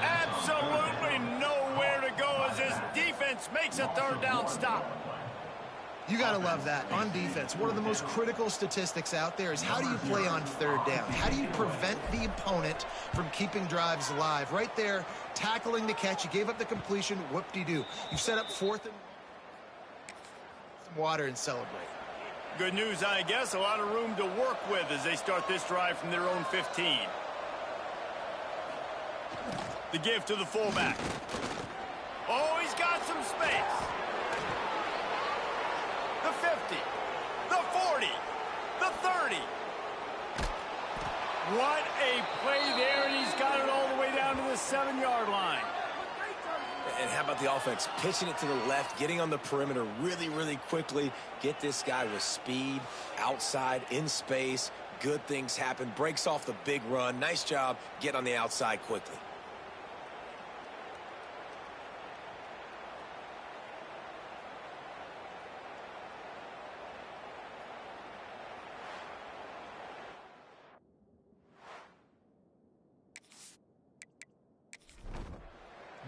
Absolutely nowhere to go as his defense makes a 3rd down stop. You got to love that. On defense, one of the most critical statistics out there is how do you play on 3rd down? How do you prevent the opponent from keeping drives alive? Right there, tackling the catch. You gave up the completion. Whoop-de-doo. You set up 4th and some water and celebrate. Good news, I guess. A lot of room to work with as they start this drive from their own 15. The give to the fullback. Oh, he's got some space. The 50, the 40, the 30. What a play there, and he's got it all the way down to the 7-yard line. And how about the offense? Pitching it to the left, getting on the perimeter really, really quickly. Get this guy with speed, outside, in space. Good things happen. Breaks off the big run. Nice job getting on the outside quickly.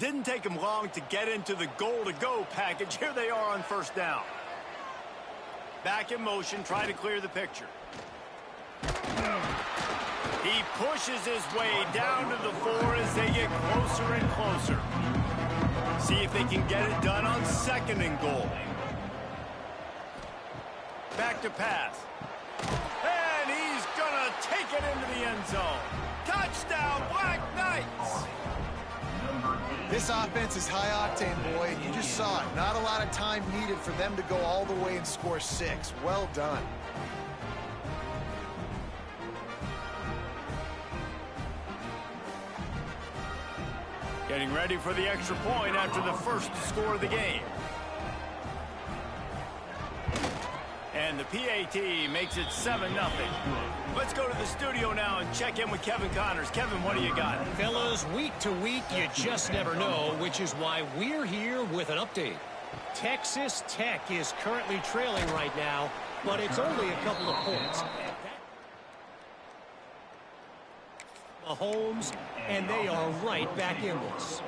Didn't take them long to get into the goal-to-go package. Here they are on first down. Back in motion, try to clear the picture. He pushes his way down to the 4 as they get closer and closer. See if they can get it done on 2nd and goal. Back to pass. And he's going to take it into the end zone. Touchdown, Black Knights! This offense is high-octane, boy, and you just saw it. Not a lot of time needed for them to go all the way and score 6. Well done. Getting ready for the extra point after the first score of the game. And the PAT makes it 7-0. Let's go to the studio now and check in with Kevin Connors. Kevin, what do you got? Fellas, week to week, you just never know, which is why we're here with an update. Texas Tech is currently trailing right now, but it's only a couple of points. Mahomes, and they are right back in this.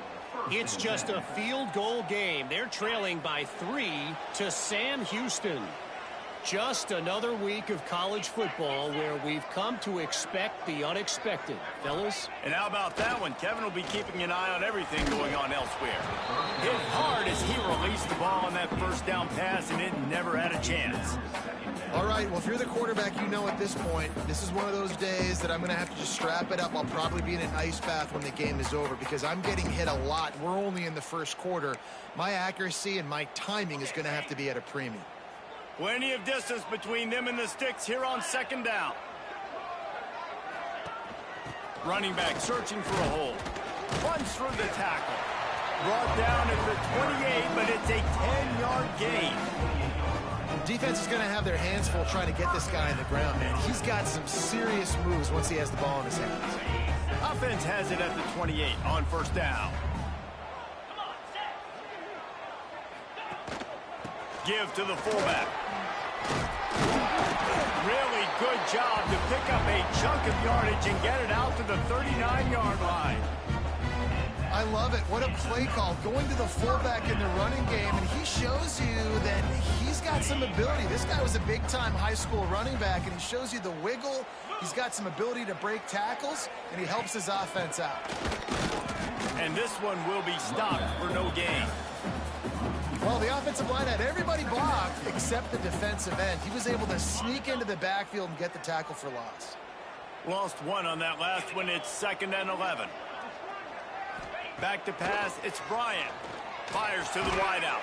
It's just a field goal game. They're trailing by 3 to Sam Houston. Just another week of college football where we've come to expect the unexpected, fellas. And how about that one? Kevin will be keeping an eye on everything going on elsewhere. Hit hard as he released the ball on that first down pass, and it never had a chance. All right, well, if you're the quarterback, you know at this point, this is one of those days that I'm going to have to just strap it up. I'll probably be in an ice bath when the game is over because I'm getting hit a lot. We're only in the first quarter. My accuracy and my timing is going to have to be at a premium. Plenty of distance between them and the sticks here on 2nd down. Running back searching for a hole. Runs through the tackle. Brought down at the 28, but it's a 10-yard gain. Defense is going to have their hands full trying to get this guy on the ground, man. He's got some serious moves once he has the ball in his hands. Offense has it at the 28 on first down. Give to the fullback. Really good job to pick up a chunk of yardage and get it out to the 39-yard line. I love it. What a play call. Going to the fullback in the running game, and he shows you that he's got some ability. This guy was a big-time high school running back, and he shows you the wiggle. He's got some ability to break tackles, and he helps his offense out. And this one will be stopped for no gain. Well, the offensive line had everybody blocked except the defensive end. He was able to sneak into the backfield and get the tackle for loss. Lost one on that last one. It's 2nd and 11. Back to pass. It's Bryant. Fires to the wideout.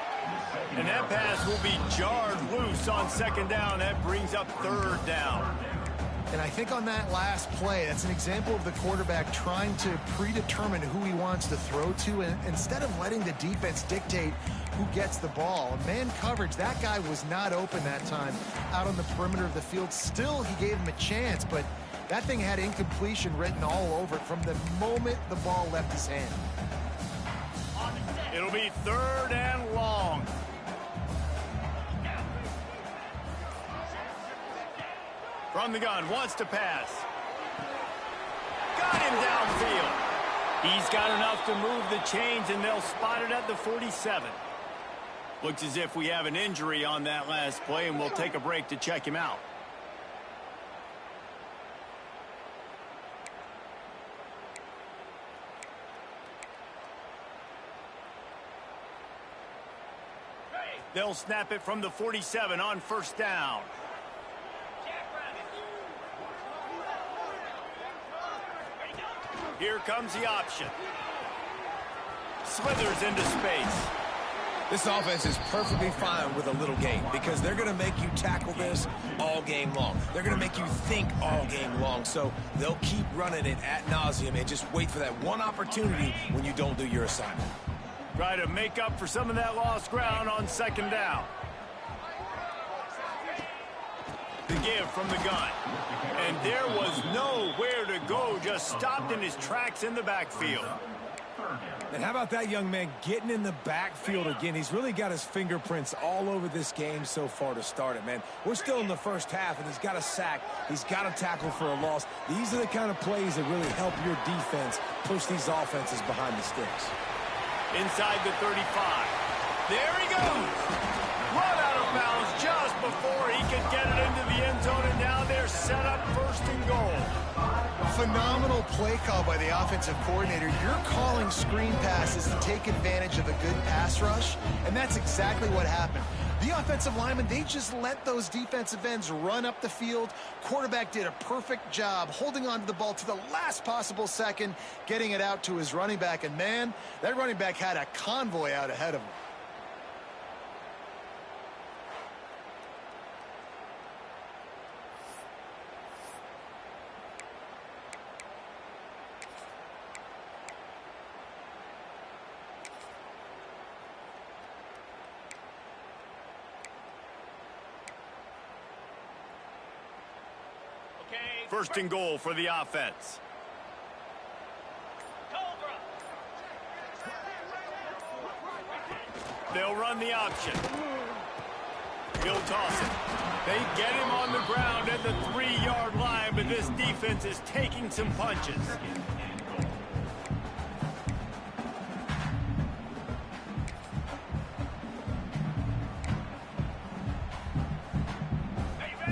And that pass will be jarred loose on 2nd down. That brings up 3rd down. And I think on that last play, that's an example of the quarterback trying to predetermine who he wants to throw to, and instead of letting the defense dictate who gets the ball. Man coverage, that guy was not open that time out on the perimeter of the field. Still, he gave him a chance, but that thing had incompletion written all over it from the moment the ball left his hand. It'll be 3rd and long. From the gun, wants to pass. Got him downfield. He's got enough to move the chains, and they'll spot it at the 47. Looks as if we have an injury on that last play, and we'll take a break to check him out. They'll snap it from the 47 on first down. Here comes the option. Slithers into space. This offense is perfectly fine with a little game because they're going to make you tackle this all game long. They're going to make you think all game long. So they'll keep running it ad nauseum and just wait for that one opportunity when you don't do your assignment. Try to make up for some of that lost ground on 2nd down. The give from the gun. And there was nowhere to go, just stopped in his tracks in the backfield. And how about that young man getting in the backfield again? He's really got his fingerprints all over this game so far to start it, man. We're still in the first half, and he's got a sack. He's got a tackle for a loss. These are the kind of plays that really help your defense push these offenses behind the sticks. inside the 35. There he goes. Run out of bounds just before he could get it into the end zone, and now they're set up first and goal. Phenomenal play call by the offensive coordinator. You're calling screen passes to take advantage of a good pass rush, and that's exactly what happened. The offensive linemen, they just let those defensive ends run up the field. Quarterback did a perfect job holding on to the ball to the last possible second, getting it out to his running back, and man, that running back had a convoy out ahead of him. First and goal for the offense. They'll run the option. He'll toss it. They get him on the ground at the 3-yard line, but this defense is taking some punches.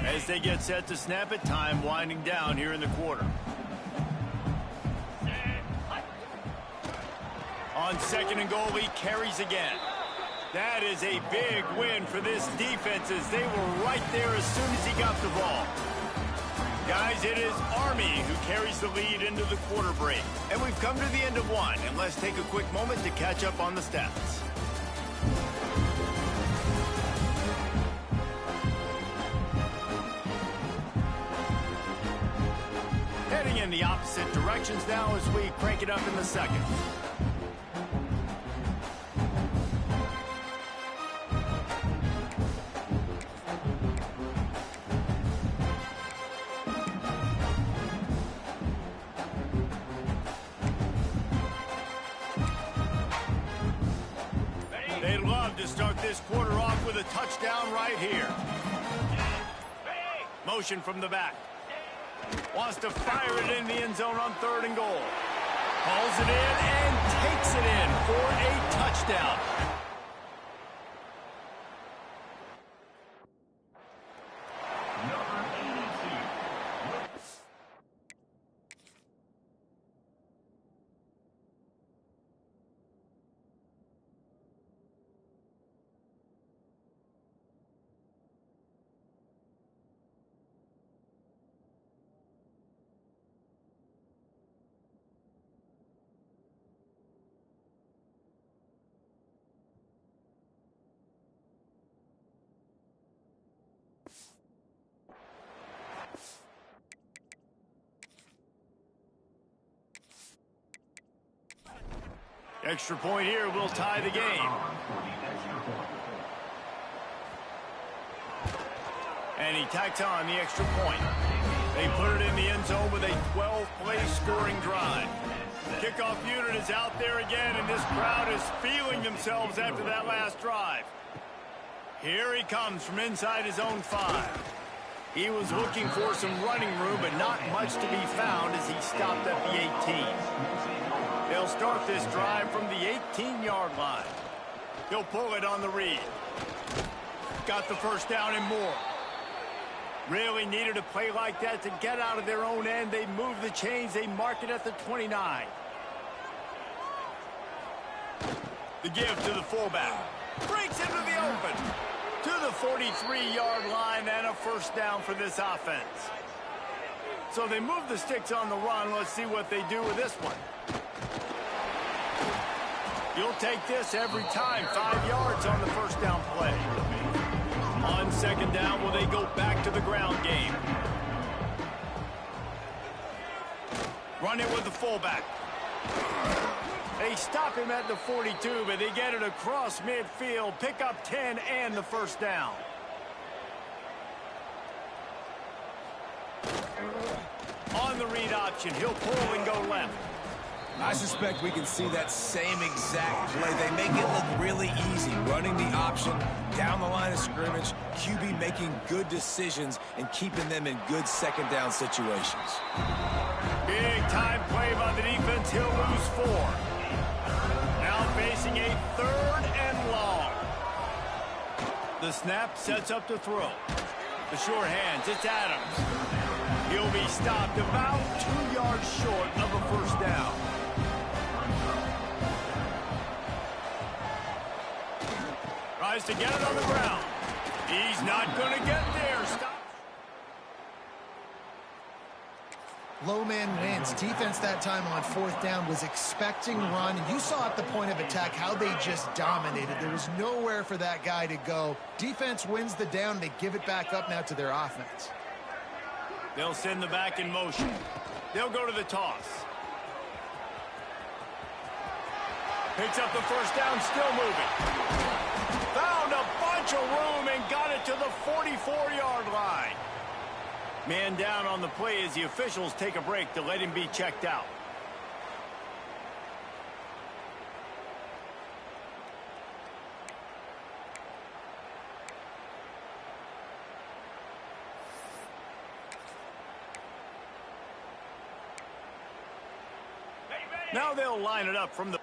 As they get set to snap it, time winding down here in the quarter. On second and goal, he carries again. That is a big win for this defense as they were right there as soon as he got the ball. Guys, it is Army who carries the lead into the quarter break. And we've come to the end of one, and let's take a quick moment to catch up on the stats. Heading in the opposite directions now as we crank it up in the second. They'd love to start this quarter off with a touchdown right here. Motion from the back. Wants to fire it in the end zone on third and goal. Hauls it in and takes it in for a touchdown. Extra point here will tie the game. And he tacks on the extra point. They put it in the end zone with a 12-play scoring drive. Kickoff unit is out there again, and this crowd is feeling themselves after that last drive. Here he comes from inside his own 5. He was looking for some running room, but not much to be found as he stopped at the 18. They'll start this drive from the 18-yard line. He'll pull it on the read. Got the first down and more. Really needed a play like that to get out of their own end. They move the chains. They mark it at the 29. The give to the fullback. Breaks into the open. To the 43-yard line and a first down for this offense. So they move the sticks on the run. Let's see what they do with this one. You'll take this every time. 5 yards on the first down play. On second down, will they go back to the ground game? Run it with the fullback. They stop him at the 42, but they get it across midfield. Pick up 10 and the first down. On the read option, he'll pull and go left. I suspect we can see that same exact play. They make it look really easy, running the option down the line of scrimmage, QB making good decisions and keeping them in good second down situations. Big time play by the defense. He'll lose 4. Now facing a 3rd and long. The snap sets up to throw. The short hands, it's Adams. He'll be stopped about 2 yards short of a first down. Tries to get it on the ground. He's not going to get there. Stop. Low man wins. Defense that time on 4th down was expecting run. And you saw at the point of attack how they just dominated. There was nowhere for that guy to go. Defense wins the down. They give it back up now to their offense. They'll send the back in motion. They'll go to the toss. Picks up the first down, still moving. Found a bunch of room and got it to the 44-yard line. Man down on the play as the officials take a break to let him be checked out. Now they'll line it up from the...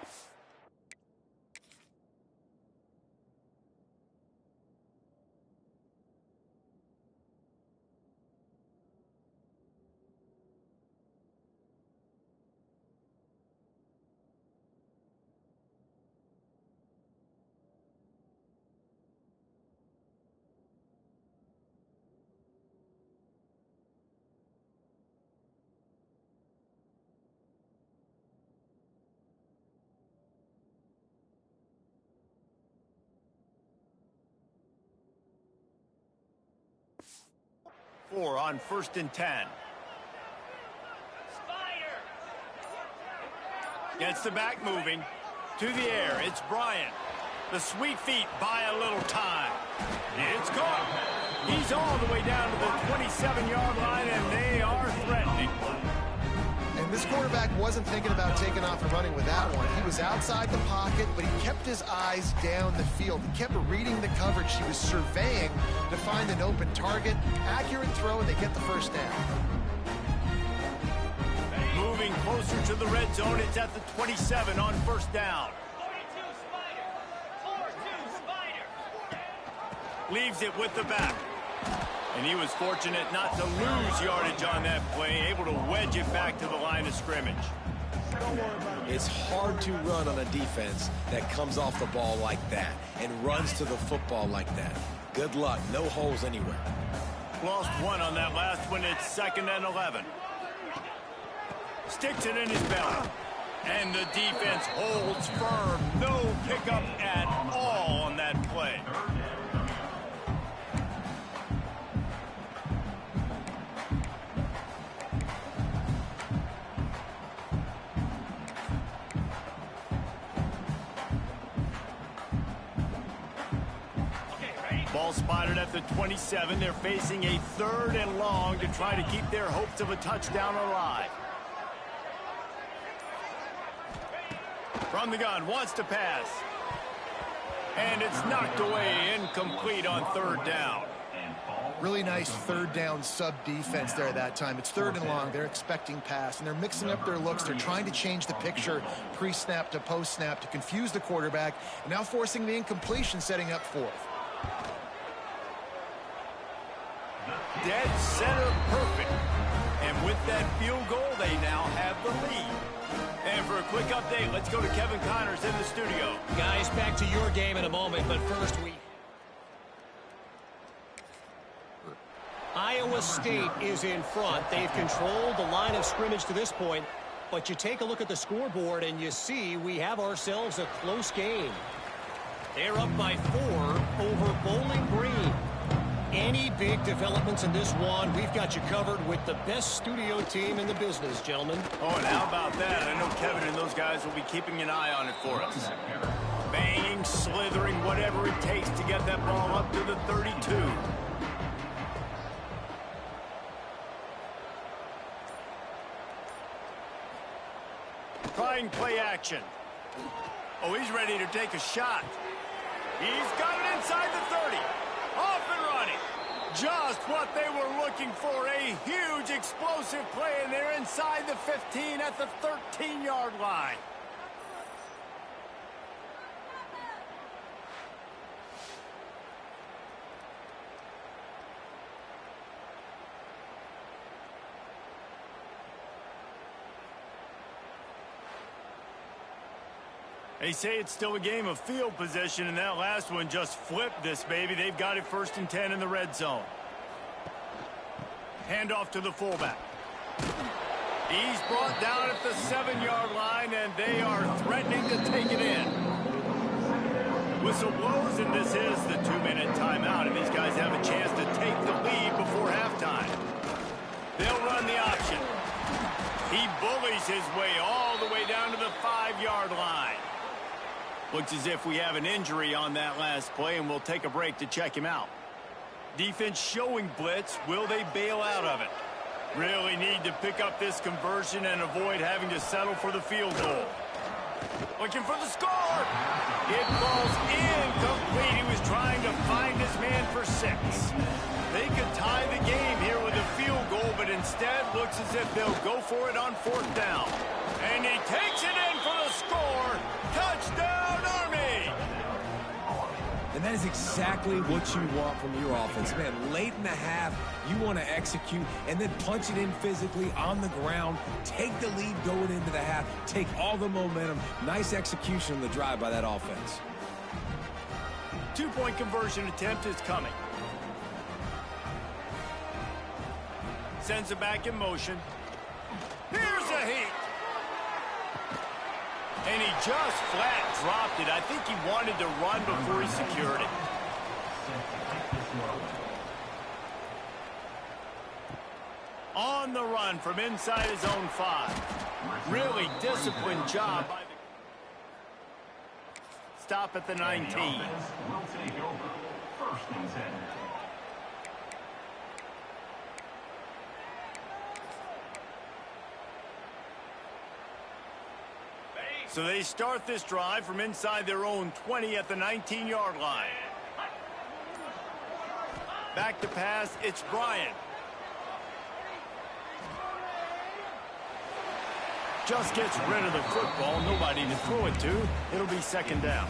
Four on 1st and 10. Gets the back moving. To the air, it's Bryant. The sweet feet buy a little time. It's caught. He's all the way down to the 27-yard line, and they are threatening. And this quarterback wasn't thinking about taking off and running with that one. He was outside the pocket, but he kept his eyes down the field. He kept reading the coverage. He was surveying to find an open target. Accurate throw, and they get the first down. Moving closer to the red zone. It's at the 27 on 1st down. 42 Spider. 4-2 Spider. Leaves it with the back. And he was fortunate not to lose yardage on that play, able to wedge it back to the line of scrimmage. It's hard to run on a defense that comes off the ball like that and runs to the football like that. Good luck. No holes anywhere. Lost one on that last one. It's 2nd and 11. Sticks it in his belly. And the defense holds firm. No pickup at all on that play. Ball spotted at the 27. They're facing a 3rd and long to try to keep their hopes of a touchdown alive. From the gun, wants to pass. And it's knocked away, incomplete on 3rd down. Really nice 3rd down sub-defense there that time. It's 3rd and long. They're expecting pass, and they're mixing up their looks. They're trying to change the picture pre-snap to post-snap to confuse the quarterback, and now forcing the incompletion, setting up 4th. Dead center perfect. And with that field goal, they now have the lead. And for a quick update, let's go to Kevin Connors in the studio. Guys, back to your game in a moment, but first Iowa State is in front. They've controlled the line of scrimmage to this point, but you take a look at the scoreboard and you see we have ourselves a close game. They're up by 4 over Bowling Green. Any big developments in this one, we've got you covered with the best studio team in the business, gentlemen. Oh, and how about that? I know Kevin and those guys will be keeping an eye on it for us. Banging, slithering, whatever it takes to get that ball up to the 32. Trying play action. Oh, he's ready to take a shot. He's got it inside the 30. Off and running. Just what they were looking for. A huge explosive play, and they're inside the 15 at the 13-yard line. They say it's still a game of field position, and that last one just flipped this baby. They've got it 1st and 10 in the red zone. Handoff to the fullback. He's brought down at the 7-yard line, and they are threatening to take it in. Whistle blows, and this is the 2-minute timeout, and these guys have a chance to take the lead before halftime. They'll run the option. He bullies his way all the way down to the 5-yard line. Looks as if we have an injury on that last play, and we'll take a break to check him out. Defense showing blitz. Will they bail out of it? Really need to pick up this conversion and avoid having to settle for the field goal. Looking for the score. It falls incomplete. He was trying to find his man for 6. They could tie the game here with a field goal, but instead looks as if they'll go for it on 4th down. And he takes it in for the score. Touchdown, Army! And that is exactly what you want from your offense. Man, late in the half, you want to execute and then punch it in physically on the ground. Take the lead going into the half. Take all the momentum. Nice execution on the drive by that offense. 2-point conversion attempt is coming. Sends it back in motion. Here's a heat. And he just flat dropped it. I think he wanted to run before he secured it. On the run from inside his own 5. Really disciplined job by the... Stop at the 19. Will take over 1st and 10. So they start this drive from inside their own 20 at the 19-yard line. Back to pass, it's Bryant. Just gets rid of the football, nobody to throw it to. It'll be 2nd down.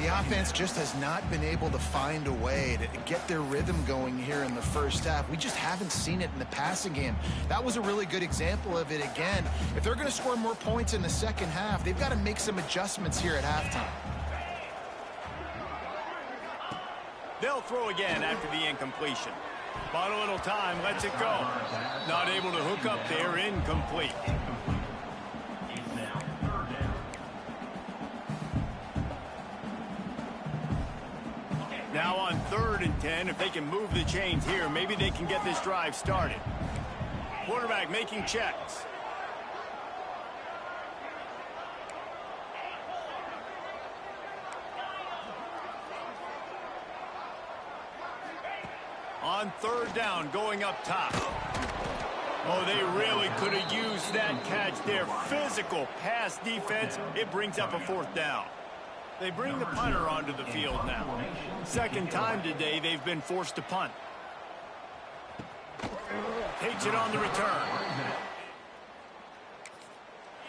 The offense just has not been able to find a way to get their rhythm going here in the first half. We just haven't seen it in the passing game. That was a really good example of it again. If they're going to score more points in the second half, they've got to make some adjustments here at halftime. They'll throw again after the incompletion. Bought a little time, lets it go. Not able to hook up there, incomplete. Now on 3rd and 10, if they can move the chains here, maybe they can get this drive started. Quarterback making checks. On 3rd down, going up top. Oh, they really could have used that catch there. Physical pass defense. It brings up a 4th down. They bring the punter onto the field now. 2nd time today they've been forced to punt. Takes it on the return.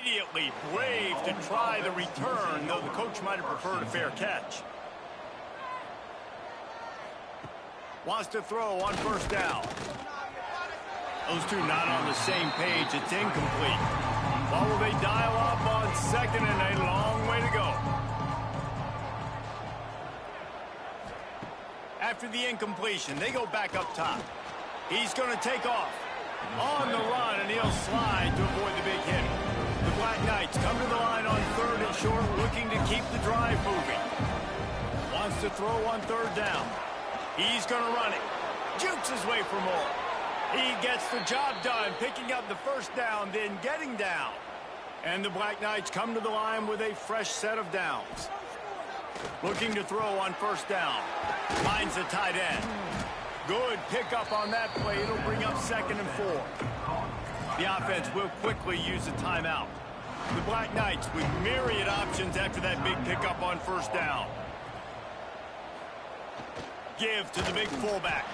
Immediately brave to try the return, though the coach might have preferred a fair catch. Wants to throw on 1st down. Those two not on the same page. It's incomplete. What will they dial up on 2nd and a long way to go? After the incompletion, they go back up top. He's going to take off. On the run, and he'll slide to avoid the big hit. The Black Knights come to the line on 3rd and short, looking to keep the drive moving. Wants to throw on 3rd down. He's going to run it. Jukes his way for more. He gets the job done, picking up the 1st down, then getting down. And the Black Knights come to the line with a fresh set of downs. Looking to throw on 1st down. Finds the tight end. Good pickup on that play. It'll bring up 2nd and 4. The offense will quickly use a timeout. The Black Knights with myriad options after that big pickup on 1st down. Give to the big fullback.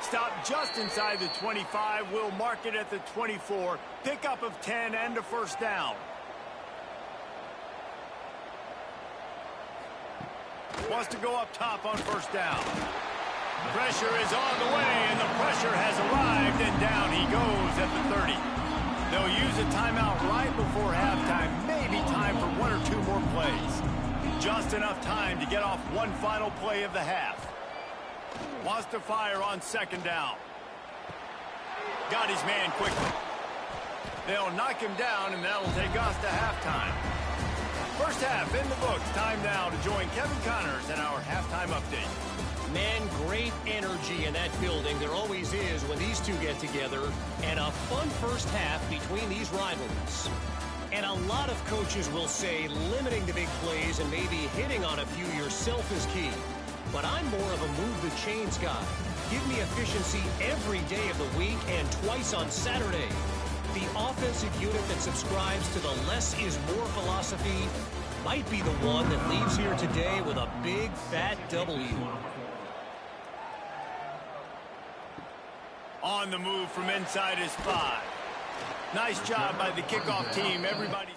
Stop just inside the 25. We'll mark it at the 24. Pickup of 10 and a 1st down. Wants to go up top on 1st down. Pressure is on the way, and the pressure has arrived, and down he goes at the 30. They'll use a timeout right before halftime. Maybe time for one or two more plays. Just enough time to get off one final play of the half. Wants to fire on second down. Got his man quickly. They'll knock him down, and that'll take us to halftime. First half in the books. Time now to join Kevin Connors in our halftime update. Man, great energy in that building. There always is when these two get together. And a fun first half between these rivalries. And a lot of coaches will say limiting the big plays and maybe hitting on a few yourself is key. But I'm more of a move the chains guy. Give me efficiency every day of the week and twice on Saturday. The offensive unit that subscribes to the less is more philosophy might be the one that leaves here today with a big fat W. On the move from inside his 5. Nice job by the kickoff team. Everybody's...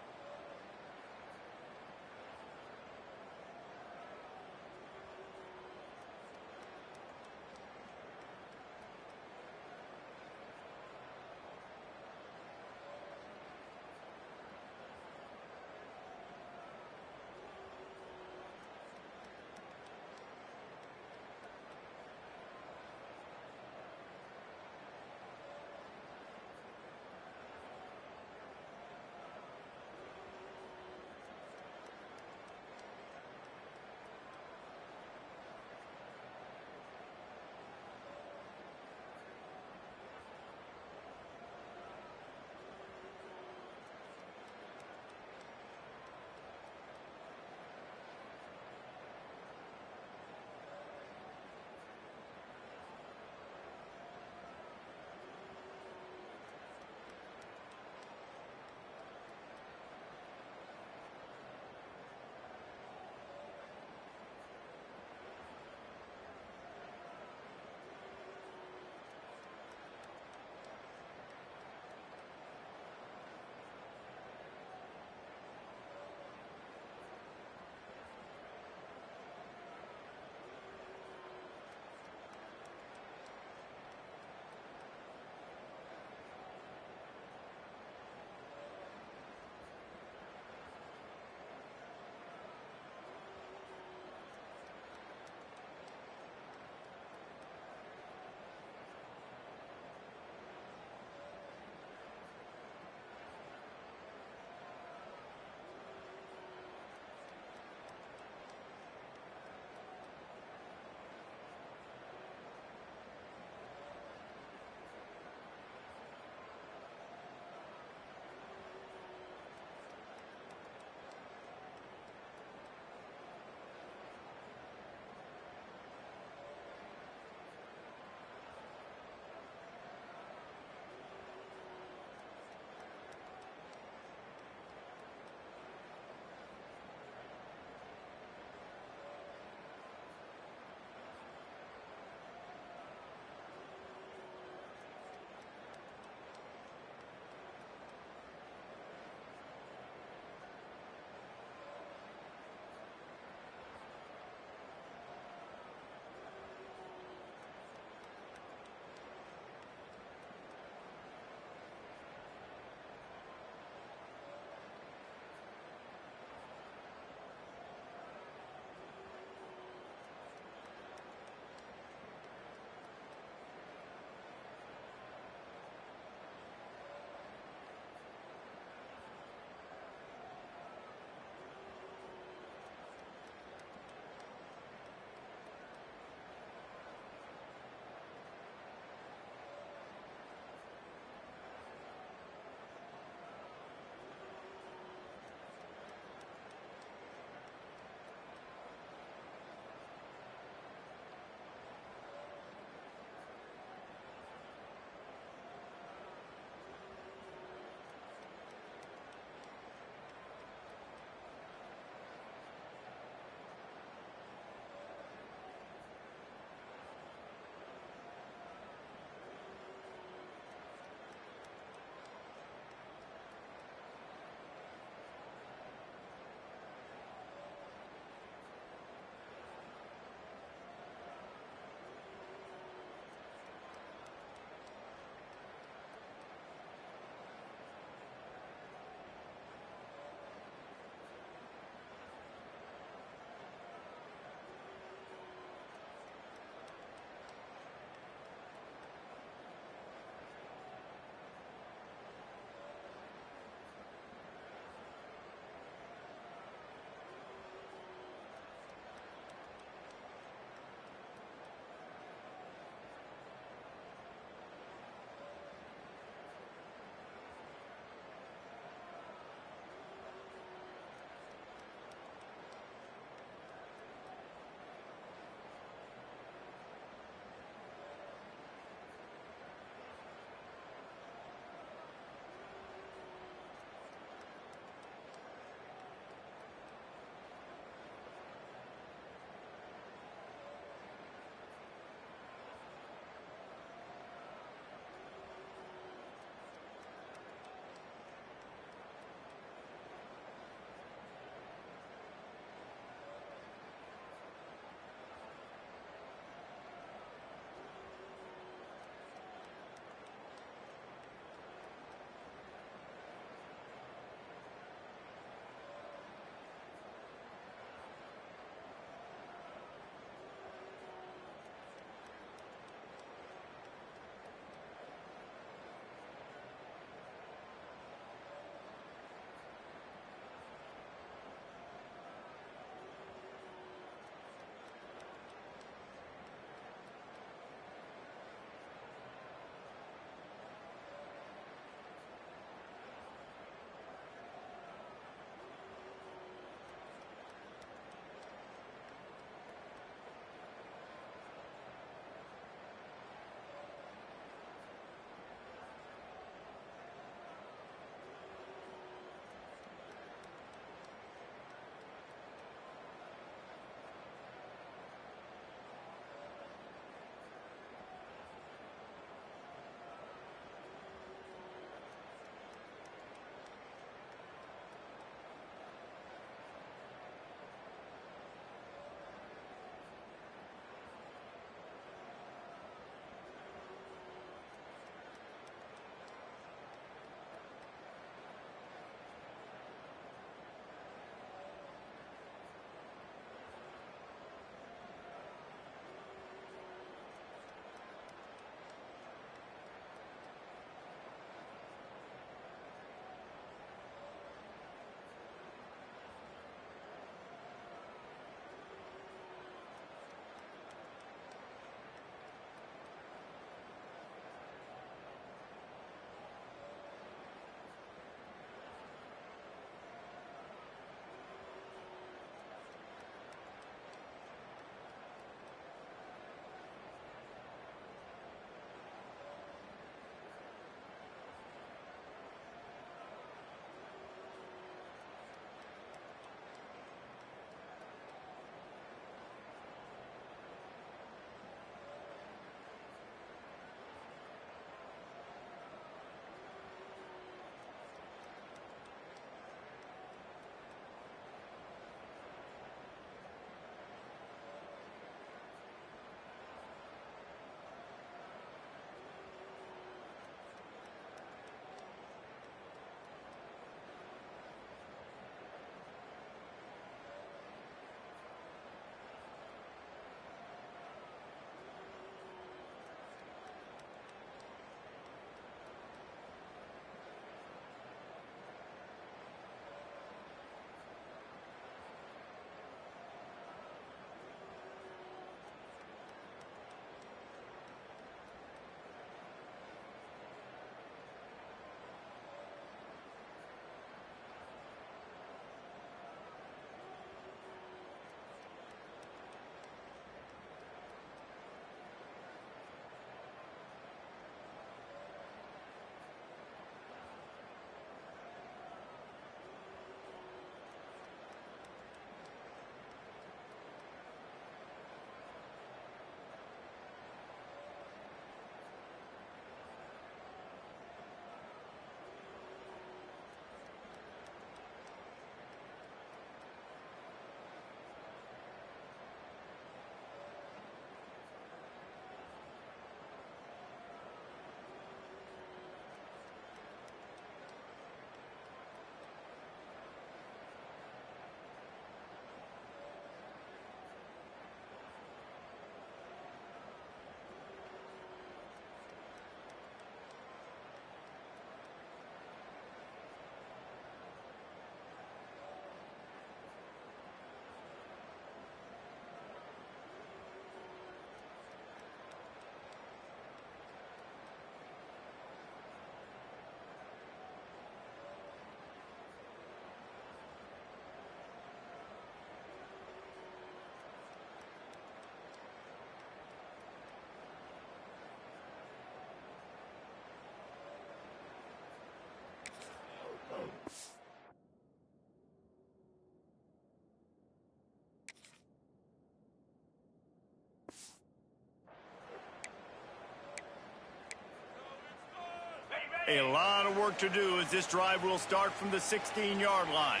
A lot of work to do as this drive will start from the 16-yard line.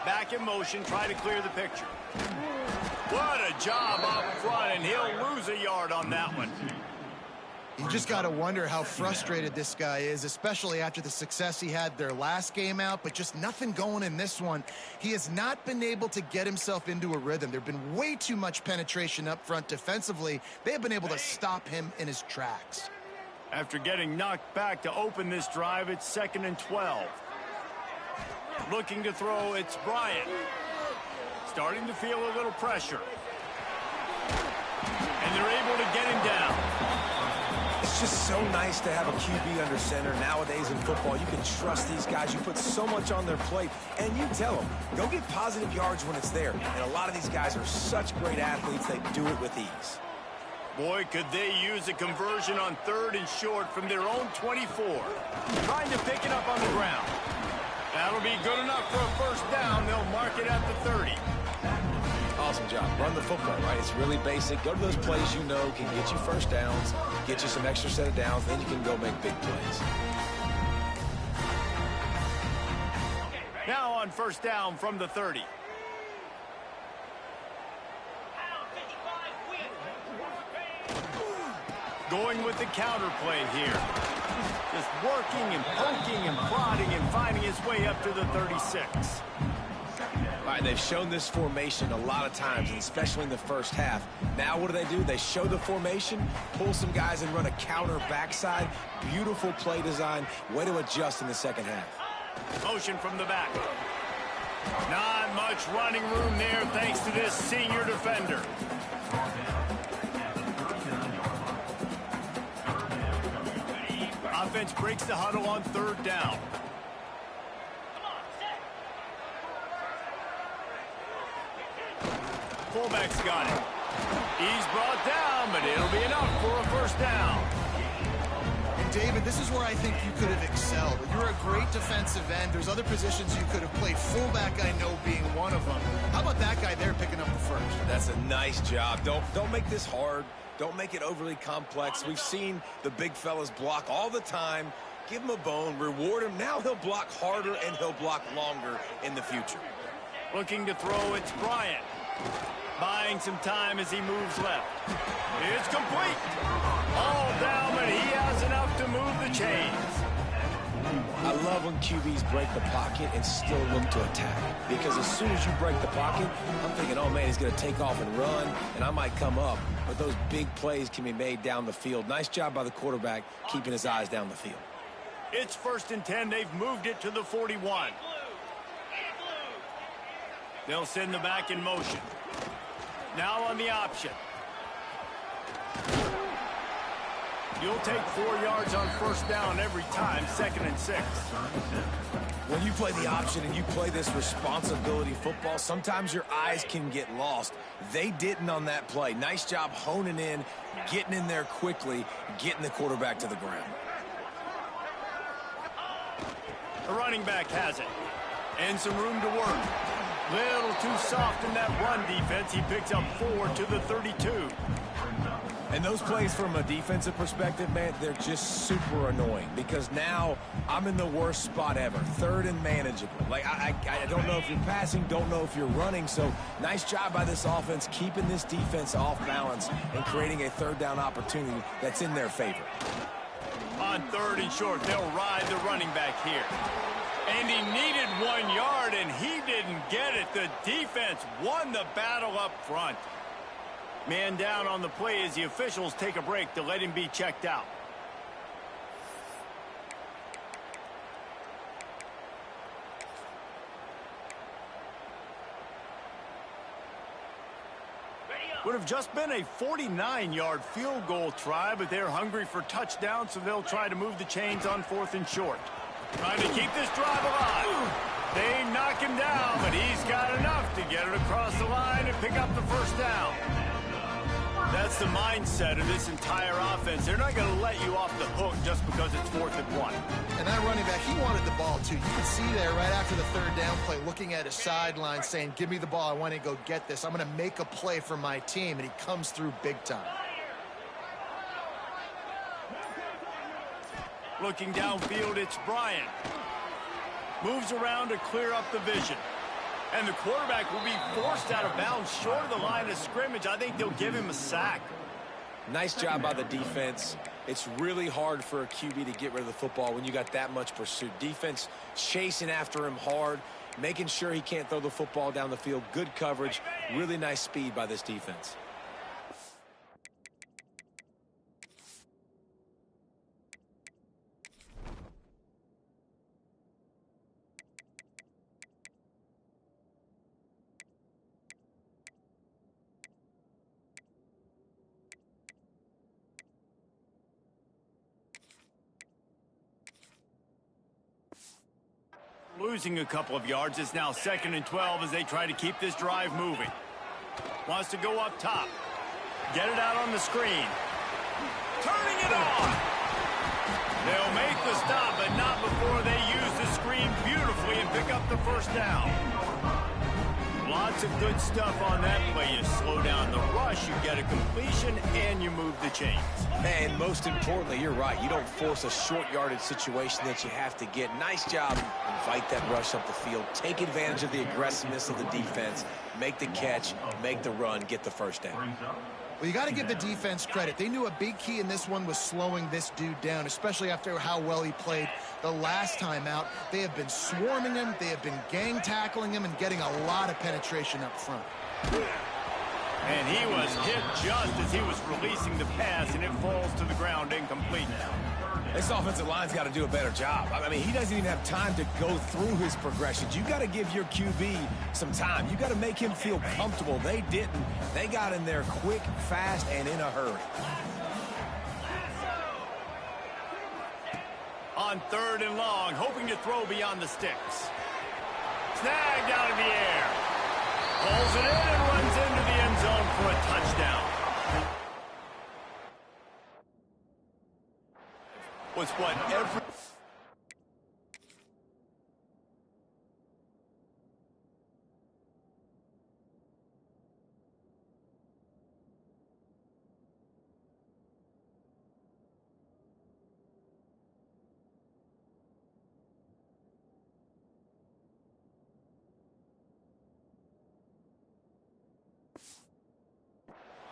Back in motion, try to clear the picture. What a job up front, and he'll lose a yard on that one. You just got to wonder how frustrated this guy is, especially after the success he had their last game out, but just nothing going in this one. He has not been able to get himself into a rhythm. There have been way too much penetration up front defensively. They have been able to stop him in his tracks. After getting knocked back to open this drive, it's 2nd and 12. Looking to throw, it's Bryant. Starting to feel a little pressure. And they're able to get him down. It's just so nice to have a QB under center. Nowadays in football, you can trust these guys. You put so much on their plate, and you tell them, go get positive yards when it's there. And a lot of these guys are such great athletes, they do it with ease. Boy, could they use a conversion on 3rd and short from their own 24. Trying to pick it up on the ground. That'll be good enough for a first down. They'll mark it at the 30. Awesome job. Run the football, right? It's really basic. Go to those plays you know can get you first downs, get you some extra set of downs, then you can go make big plays. Now on first down from the 30. Going with the counter play here. Just working and poking and prodding and finding his way up to the 36. All right, they've shown this formation a lot of times, and especially in the first half. Now what do? They show the formation, pull some guys and run a counter backside. Beautiful play design. Way to adjust in the second half. Motion from the back. Not much running room there thanks to this senior defender. Offense breaks the huddle on 3rd down. Fullback's got it. He's brought down, but it'll be enough for a first down. And David, this is where I think you could have excelled. You're a great defensive end. There's other positions you could have played. Fullback, I know, being one of them. How about that guy there picking up the first? That's a nice job. Don't make this hard. Don't make it overly complex. We've seen the big fellas block all the time. Give him a bone, reward him. Now he'll block harder and he'll block longer in the future. Looking to throw, it's Bryant. Buying some time as he moves left. It's complete. All down, but he has enough to move the chains. I love when QBs break the pocket and still look to attack. Because as soon as you break the pocket, I'm thinking, oh man, he's going to take off and run, and I might come up. But those big plays can be made down the field. Nice job by the quarterback keeping his eyes down the field. It's 1st and 10. They've moved it to the 41. They'll send the back in motion. Now on the option. You'll take 4 yards on first down every time, 2nd and 6. When you play the option and you play this responsibility football, sometimes your eyes can get lost. They didn't on that play. Nice job honing in, getting in there quickly, getting the quarterback to the ground. The running back has it. And some room to work. Little too soft in that run defense. He picks up 4 to the 32. And those plays from a defensive perspective, man, they're just super annoying because now I'm in the worst spot ever, 3rd and manageable. Like, I don't know if you're passing, don't know if you're running. So nice job by this offense keeping this defense off balance and creating a 3rd down opportunity that's in their favor. On 3rd and short, they'll ride the running back here. And he needed 1 yard, and he didn't get it. The defense won the battle up front. Man down on the play as the officials take a break to let him be checked out. Would have just been a 49-yard field goal try, but they're hungry for touchdown, so they'll try to move the chains on 4th and short. Trying to keep this drive alive. They knock him down, but he's got enough to get it across the line and pick up the first down. That's the mindset of this entire offense. They're not going to let you off the hook just because it's 4th and 1. And that running back, he wanted the ball too. You can see there right after the 3rd down play, looking at his sideline saying, give me the ball. I want to go get this. I'm going to make a play for my team. And he comes through big time. Looking downfield, it's Bryant. Moves around to clear up the vision. And the quarterback will be forced out of bounds short of the line of scrimmage. I think they'll give him a sack. Nice job by the defense. It's really hard for a QB to get rid of the football when you got that much pursuit. Defense chasing after him hard, making sure he can't throw the football down the field. Good coverage, really nice speed by this defense. Losing a couple of yards. It's now 2nd and 12 as they try to keep this drive moving. Wants to go up top. Get it out on the screen. Turning it on. They'll make the stop, but not before they use the screen beautifully and pick up the first down. Lots of good stuff on that play. You slow down the rush, you get a completion, and you move the chains. And most importantly, you're right. You don't force a short yardage situation that you have to get. Nice job. Invite that rush up the field. Take advantage of the aggressiveness of the defense. Make the catch, make the run, get the first down. Well, you got to give the defense credit. They knew a big key in this one was slowing this dude down, especially after how well he played the last time out. They have been swarming him. They have been gang tackling him and getting a lot of penetration up front. And he was hit just as he was releasing the pass, and it falls to the ground incomplete. This offensive line's got to do a better job. I mean, he doesn't even have time to go through his progressions. You got to give your QB some time. You got to make him feel comfortable. They didn't. They got in there quick, fast, and in a hurry. On 3rd and long, hoping to throw beyond the sticks. Snagged out of the air. Pulls it in and runs into the end zone for a touchdown. Was what every...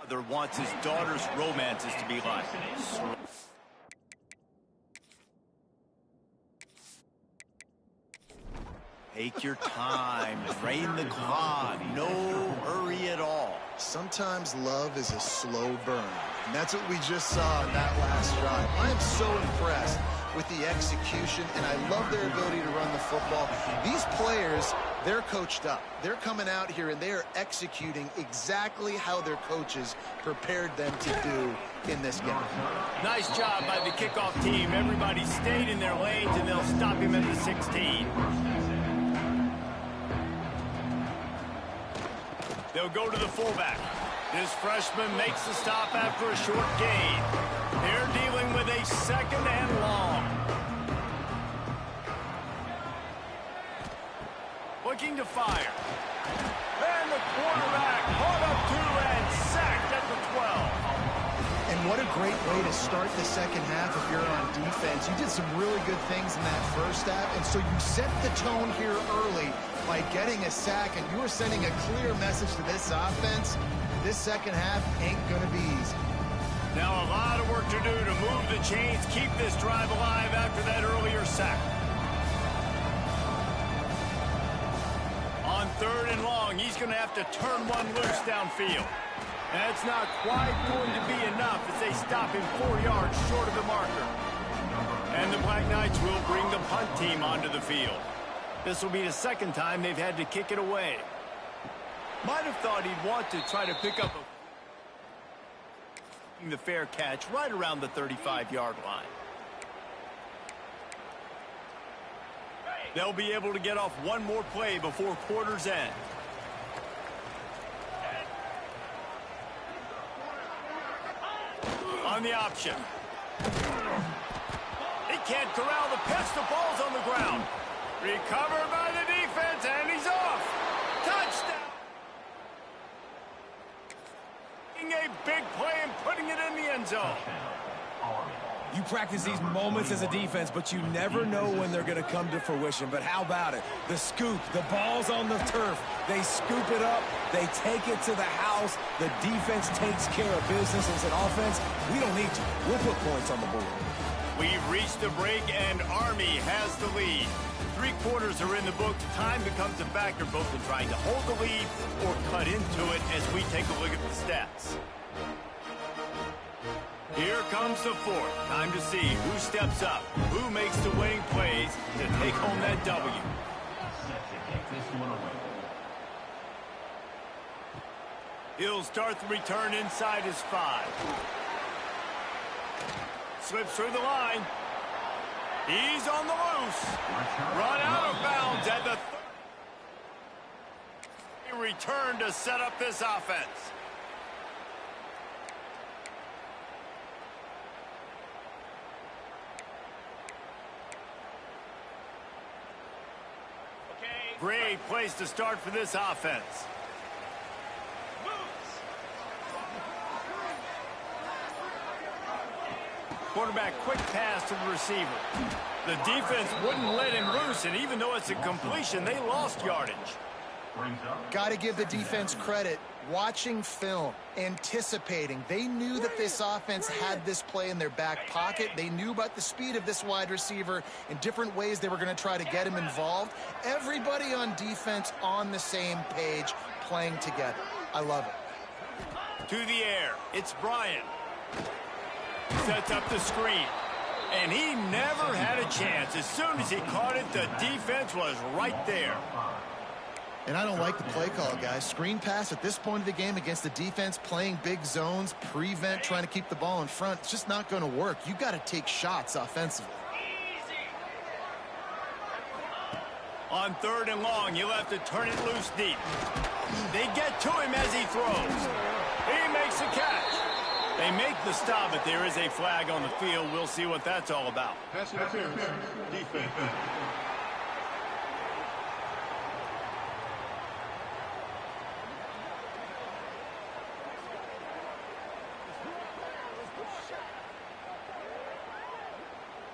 Father wants his daughter's romances to be like. Take your time, drain the clock, no hurry at all. Sometimes love is a slow burn, and that's what we just saw in that last drive. I am so impressed with the execution, and I love their ability to run the football. These players, they're coached up. They're coming out here, and they are executing exactly how their coaches prepared them to do in this game. Nice job by the kickoff team. Everybody stayed in their lanes, and they'll stop him at the 16. They'll go to the fullback. This freshman makes the stop after a short gain. They're dealing with a 2nd and long. Looking to fire. And the quarterback caught up to and sacked at the 12. And what a great way to start the second half if you're on defense. You did some really good things in that first half, and so you set the tone here early by getting a sack, and you were sending a clear message to this offense. This second half ain't going to be easy. Now a lot of work to do to move the chains, keep this drive alive after that earlier sack. On 3rd and long, he's going to have to turn one loose downfield. That's not quite going to be enough as they stop him 4 yards short of the marker. And the Black Knights will bring the punt team onto the field. This will be the 2nd time they've had to kick it away. Might have thought he'd want to try to pick up the fair catch right around the 35-yard line. They'll be able to get off one more play before quarter's end. On the option. He can't corral the pitch. The ball's on the ground. Recovered by the defense, and he's off. Touchdown. Making a big play and putting it in the end zone. You practice these moments as a defense, but you never know when they're going to come to fruition. But how about it? The scoop, the ball's on the turf. They scoop it up. They take it to the house. The defense takes care of business. As an offense, we don't need to. We'll put points on the board. We've reached the break, and Army has the lead. 3 quarters are in the books. Time becomes a factor both in trying to hold the lead or cut into it as we take a look at the stats. Here comes the fourth. Time to see who steps up, who makes the winning plays to take home that W. Set to kick this one away. He'll start the return inside his 5. Slips through the line. He's on the loose. Run out of bounds at the return to set up this offense. Great place to start for this offense. Quarterback quick pass to the receiver. The defense wouldn't let him loose, and even though it's a completion, they lost yardage. Got to give the defense credit. Watching film, anticipating. They knew that this offense had this play in their back pocket. They knew about the speed of this wide receiver and different ways they were going to try to get him involved. Everybody on defense on the same page, playing together. I love it. To the air, it's Bryant. Sets up the screen. And he never had a chance. As soon as he caught it, the defense was right there. And I don't like the play call, guys. Screen pass at this point of the game against the defense, playing big zones, prevent, trying to keep the ball in front. It's just not going to work. You got to take shots offensively. On 3rd and long, you'll have to turn it loose deep. They get to him as he throws. He makes the catch. They make the stop, but there is a flag on the field. We'll see what that's all about. Pass interference. Defense.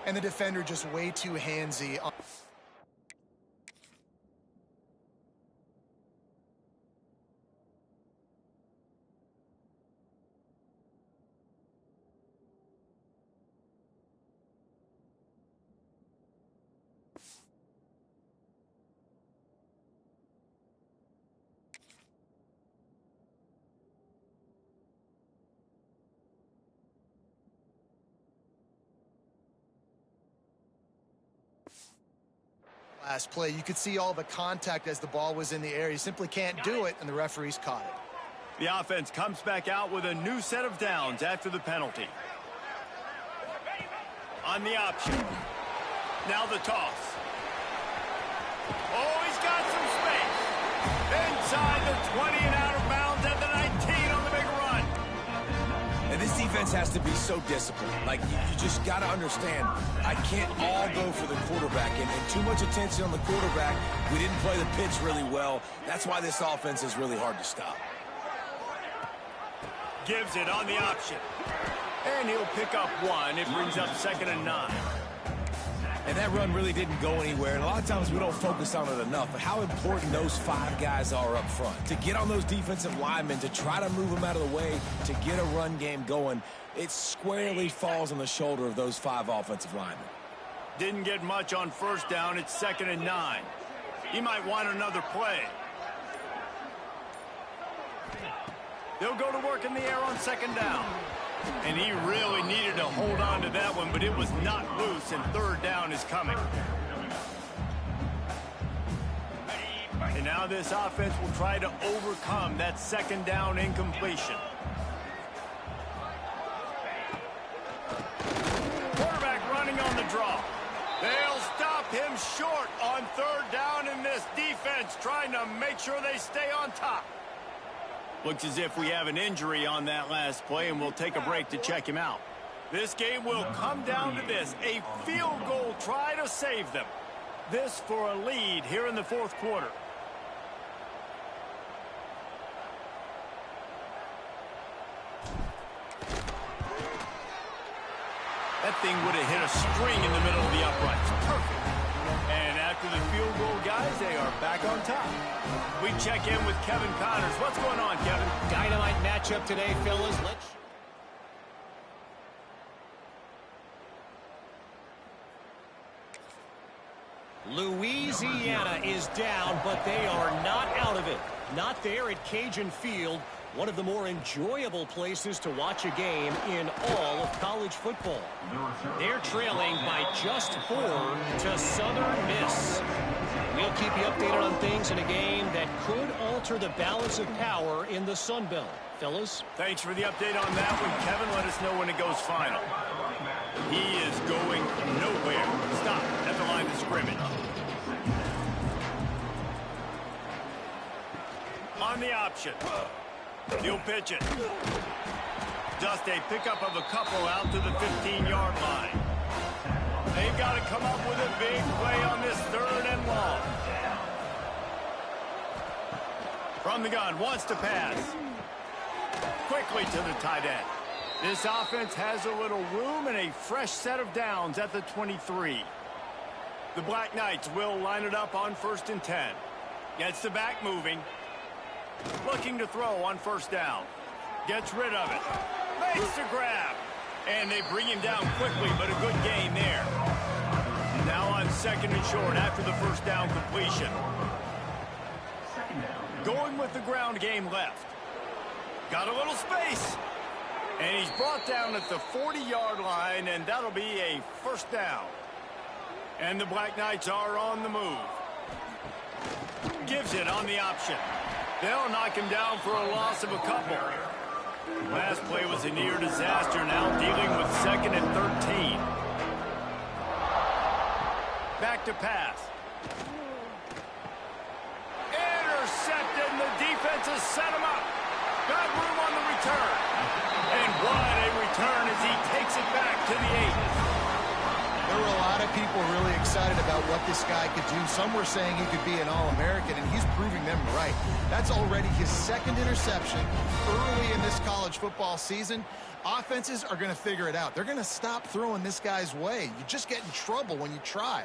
And the defender just way too handsy. Last play, you could see all the contact as the ball was in the air. You simply can't do it, and the referees caught it. The offense comes back out with a new set of downs after the penalty. On the option. Now the toss. Oh, he's got some space. Inside the 20 and out of bounds at the 19 on the big run. And this defense has to be so disciplined. Like, you just got to understand, I can't all go for the quarterback. And too much attention on the quarterback. We didn't play the pitch really well. That's why this offense is really hard to stop. Gives it on the option. And he'll pick up 1. It brings up 2nd and 9. And that run really didn't go anywhere. And a lot of times we don't focus on it enough. But how important those 5 guys are up front. To get on those defensive linemen, to try to move them out of the way, to get a run game going, it squarely falls on the shoulder of those 5 offensive linemen. Didn't get much on 1st down. It's 2nd and 9. He might want another play. They'll go to work in the air on 2nd down. And he really needed to hold on to that one, but it was not loose, and 3rd down is coming. And now this offense will try to overcome that 2nd down incompletion. Quarterback running on the draw. They'll stop him short on 3rd down, and this defense trying to make sure they stay on top. Looks as if we have an injury on that last play, and we'll take a break to check him out. This game will come down to this, a field goal try to save them. This for a lead here in the 4th quarter. That thing would have hit a string in the middle of the uprights. Perfect. And after the field goal, guys, they are back on top. We check in with Kevin Connors. What's going on, Kevin? Dynamite matchup today, fellas. Louisiana is down, but they are not out of it. Not there at Cajun Field, one of the more enjoyable places to watch a game in all of college football. They're trailing by just 4 to Southern Miss. We'll keep you updated on things in a game that could alter the balance of power in the Sun Belt. Fellas? Thanks for the update on that one, Kevin. Let us know when it goes final. He is going nowhere. Stop at the line of scrimmage. On the option. He'll pitch it. Just a pickup of a couple out to the 15-yard line. They've got to come up with a big play on this 3rd and long. From the gun, wants to pass. Quickly to the tight end. This offense has a little room and a fresh set of downs at the 23. The Black Knights will line it up on 1st and 10. Gets the back moving. Looking to throw on 1st down. Gets rid of it. Makes the grab. And they bring him down quickly, but a good gain there. Now on 2nd and short after the 1st down completion. Going with the ground game left. Got a little space. And he's brought down at the 40-yard line, and that'll be a 1st down. And the Black Knights are on the move. Gives it on the option. They'll knock him down for a loss of a couple. Last play was a near disaster, now dealing with 2nd and 13. Back to pass. Intercepted, and the defense has set him up. Got room on the return. And what a return as he takes it back to the 8. There were a lot of people really excited about what this guy could do. Some were saying he could be an All-American, and he's proving them right. That's already his 2nd interception early in this college football season. Offenses are going to figure it out. They're going to stop throwing this guy's way. You just get in trouble when you try.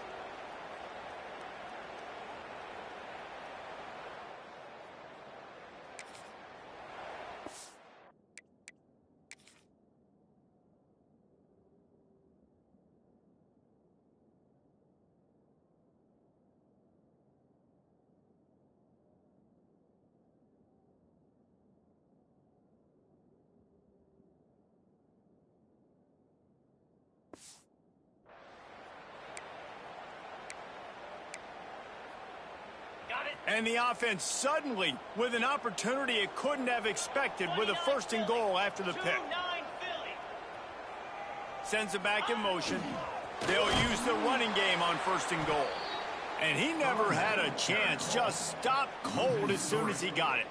And the offense suddenly with an opportunity it couldn't have expected with a 1st and goal after the pick. Sends it back in motion. They'll use the running game on 1st and goal. And he never had a chance. Just stopped cold as soon as he got it.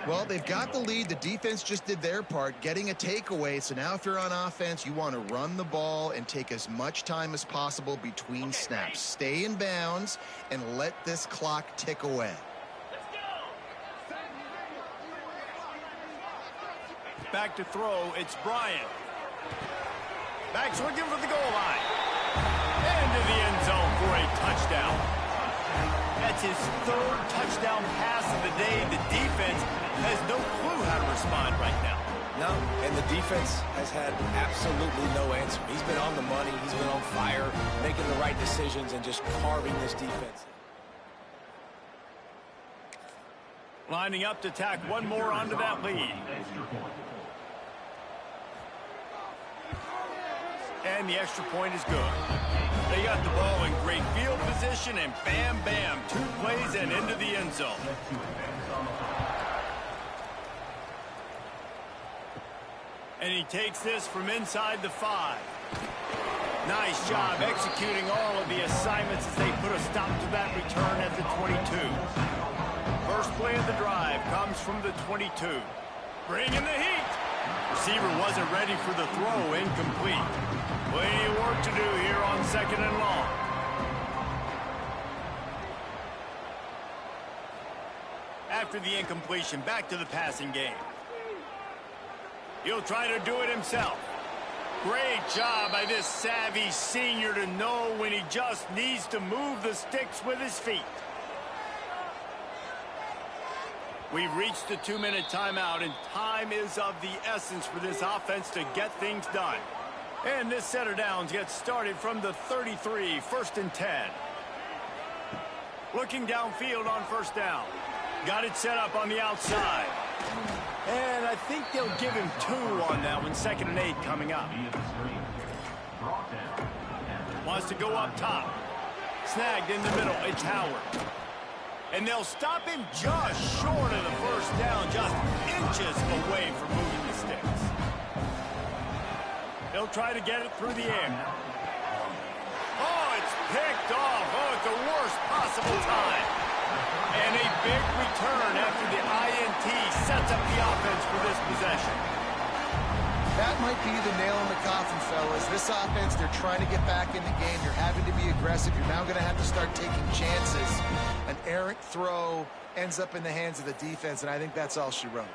Well, they've got the lead. The defense just did their part, getting a takeaway. So now if you're on offense, you want to run the ball and take as much time as possible between snaps. Stay in bounds and let this clock tick away. Back to throw, it's Bryant. Back's looking for the goal line. Into the end zone for a touchdown. That's his 3rd touchdown pass of the day. The defense has no clue how to respond right now. No, and the defense has had absolutely no answer. He's been on the money. He's been on fire, making the right decisions and just carving this defense. Lining up to tack one more onto that lead. And the extra point is good. They got the ball in great field position, and bam, bam, 2 plays and into the end zone. And he takes this from inside the 5. Nice job executing all of the assignments as they put a stop to that return at the 22. First play of the drive comes from the 22. Bringing the heat. Receiver wasn't ready for the throw, incomplete. Plenty of work to do here on 2nd and long. After the incompletion, back to the passing game. He'll try to do it himself. Great job by this savvy senior to know when he just needs to move the sticks with his feet. We've reached the 2-minute timeout, and time is of the essence for this offense to get things done. And this set of downs gets started from the 33, 1st and 10. Looking downfield on 1st down. Got it set up on the outside. And I think they'll give him 2 on that one. 2nd and 8 coming up. Wants to go up top. Snagged in the middle. It's Howard. And they'll stop him just short of the 1st down, just inches away from moving the sticks. They'll try to get it through the air. Oh, it's picked off. Oh, at the worst possible time. And a big return after the INT sets up the offense for this possession. That might be the nail in the coffin, fellas. This offense, they're trying to get back in the game. You're having to be aggressive. You're now going to have to start taking chances. An errant throw ends up in the hands of the defense, and I think that's all she wrote.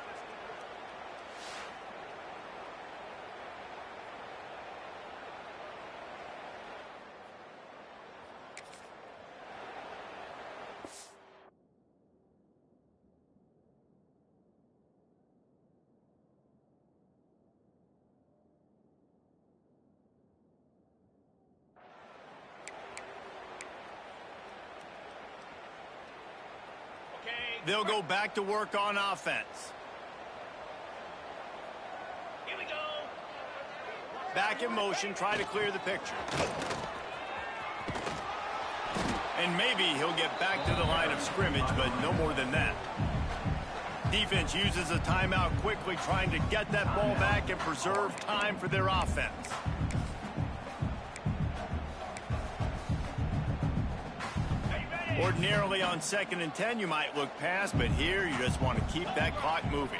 They'll go back to work on offense. Here we go. Back in motion, try to clear the picture. And maybe he'll get back to the line of scrimmage, but no more than that. Defense uses a timeout quickly, trying to get that ball back and preserve time for their offense. Ordinarily on 2nd and 10, you might look past, but here you just want to keep that clock moving.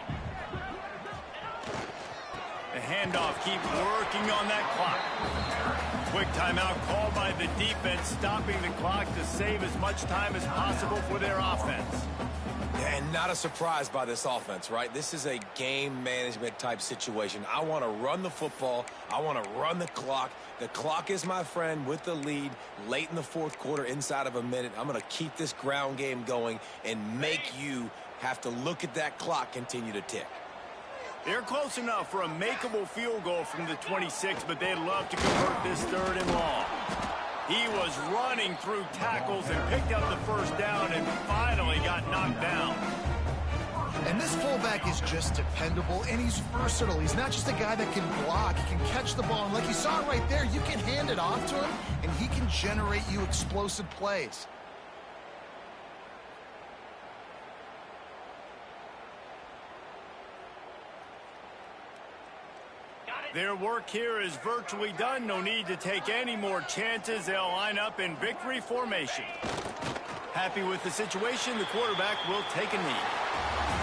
The handoff keeps working on that clock. Quick timeout called by the defense, stopping the clock to save as much time as possible for their offense. And not a surprise by this offense, right? This is a game management type situation. I want to run the football. I want to run the clock. The clock is my friend with the lead late in the 4th quarter, inside of a minute. I'm going to keep this ground game going and make you have to look at that clock continue to tick. They're close enough for a makeable field goal from the 26, but they'd love to convert this 3rd and long. He was running through tackles and picked up the 1st down and finally got knocked down. And this fullback is just dependable, and he's versatile. He's not just a guy that can block. He can catch the ball, and like you saw right there, you can hand it off to him, and he can generate you explosive plays. Their work here is virtually done. No need to take any more chances. They'll line up in victory formation. Happy with the situation, the quarterback will take a knee.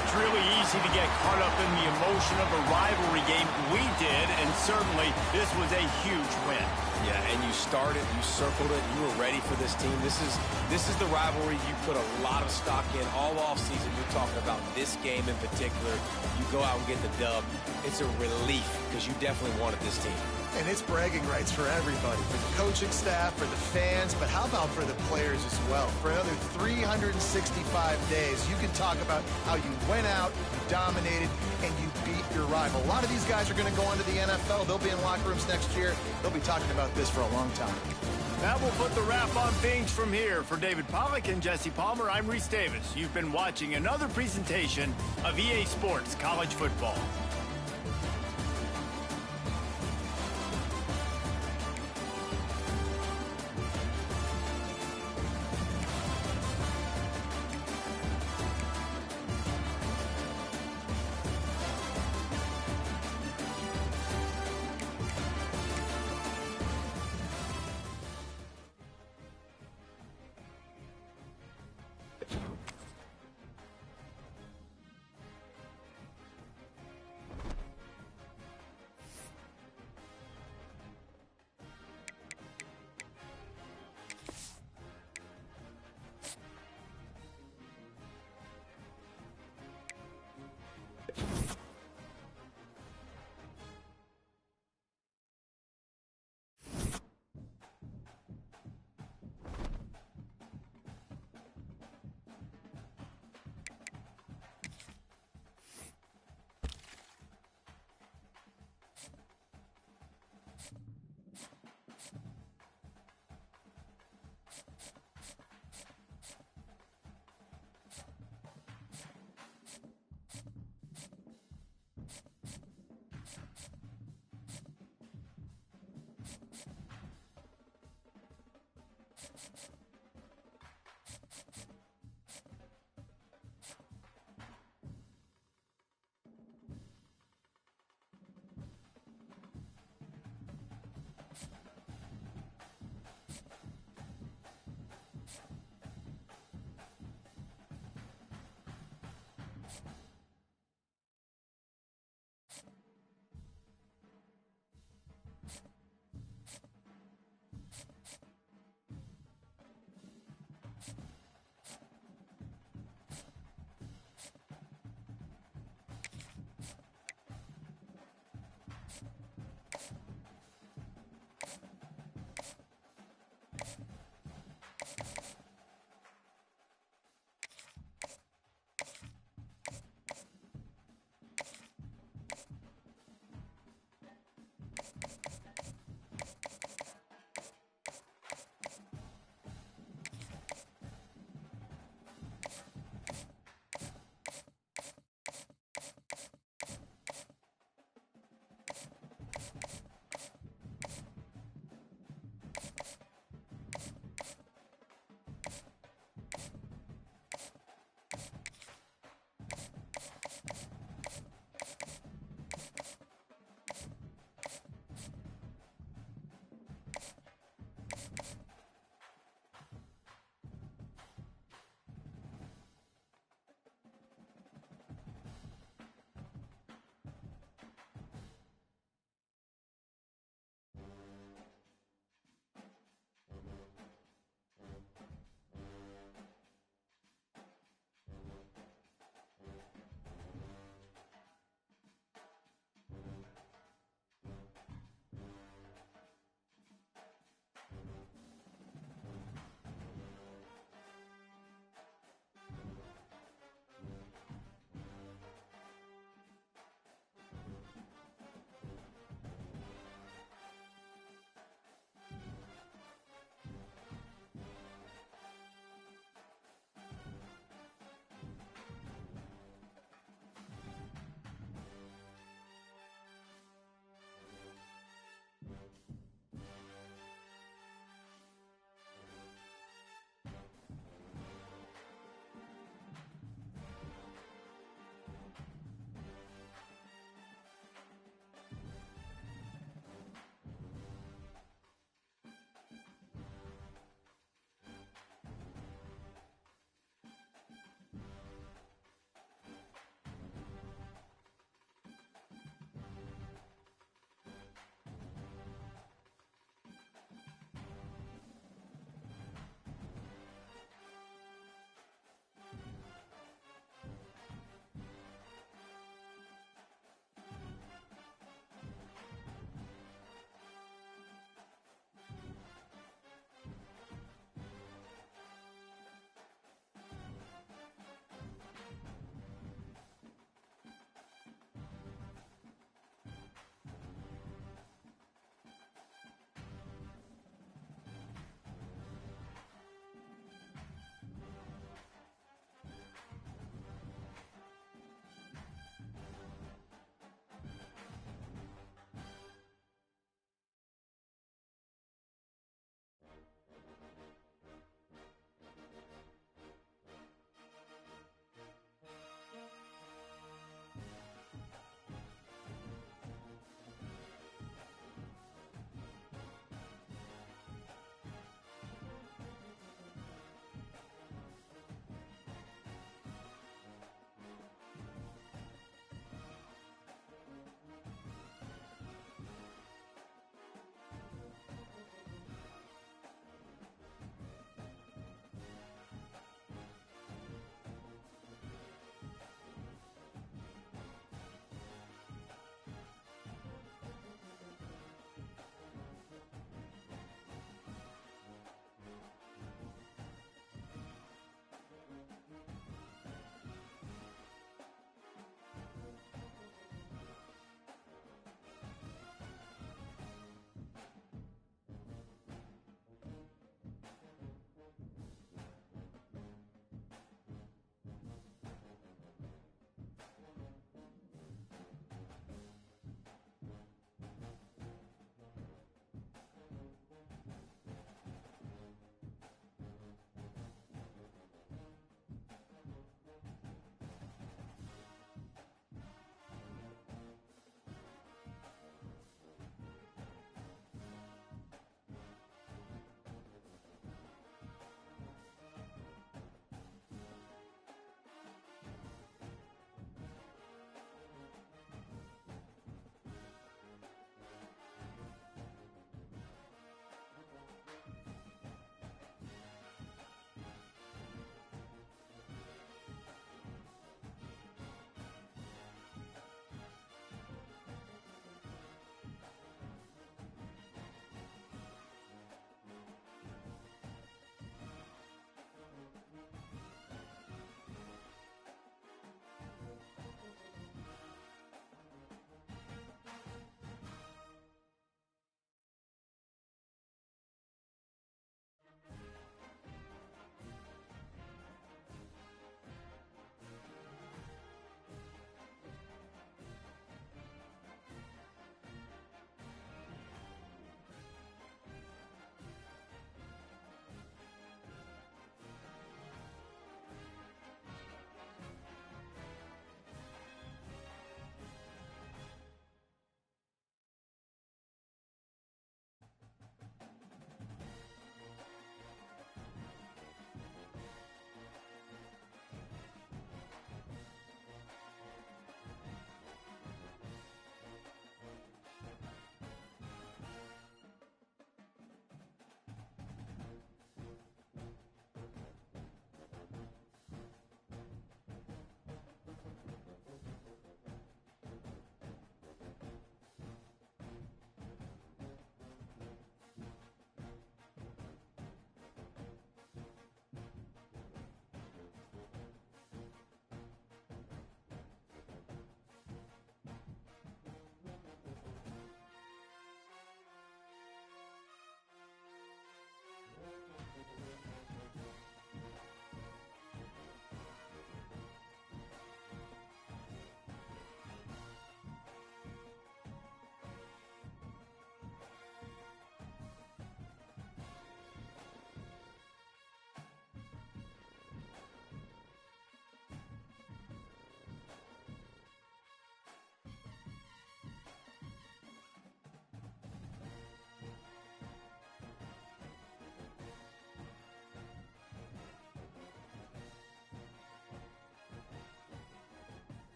It's really easy to get caught up in the emotion of a rivalry game. We did, and certainly this was a huge win. Yeah, and you started, you circled it, you were ready for this team. This is the rivalry you put a lot of stock in all offseason. You're talking about this game in particular. You go out and get the dub. It's a relief because you definitely wanted this team. And it's bragging rights for everybody, for the coaching staff, for the fans, but how about for the players as well? For another 365 days, you can talk about how you went out, you dominated, and you beat your rival. A lot of these guys are going to go on to the NFL. They'll be in locker rooms next year. They'll be talking about this for a long time. That will put the wrap on things from here. For David Pollack and Jesse Palmer, I'm Reese Davis. You've been watching another presentation of EA Sports College Football.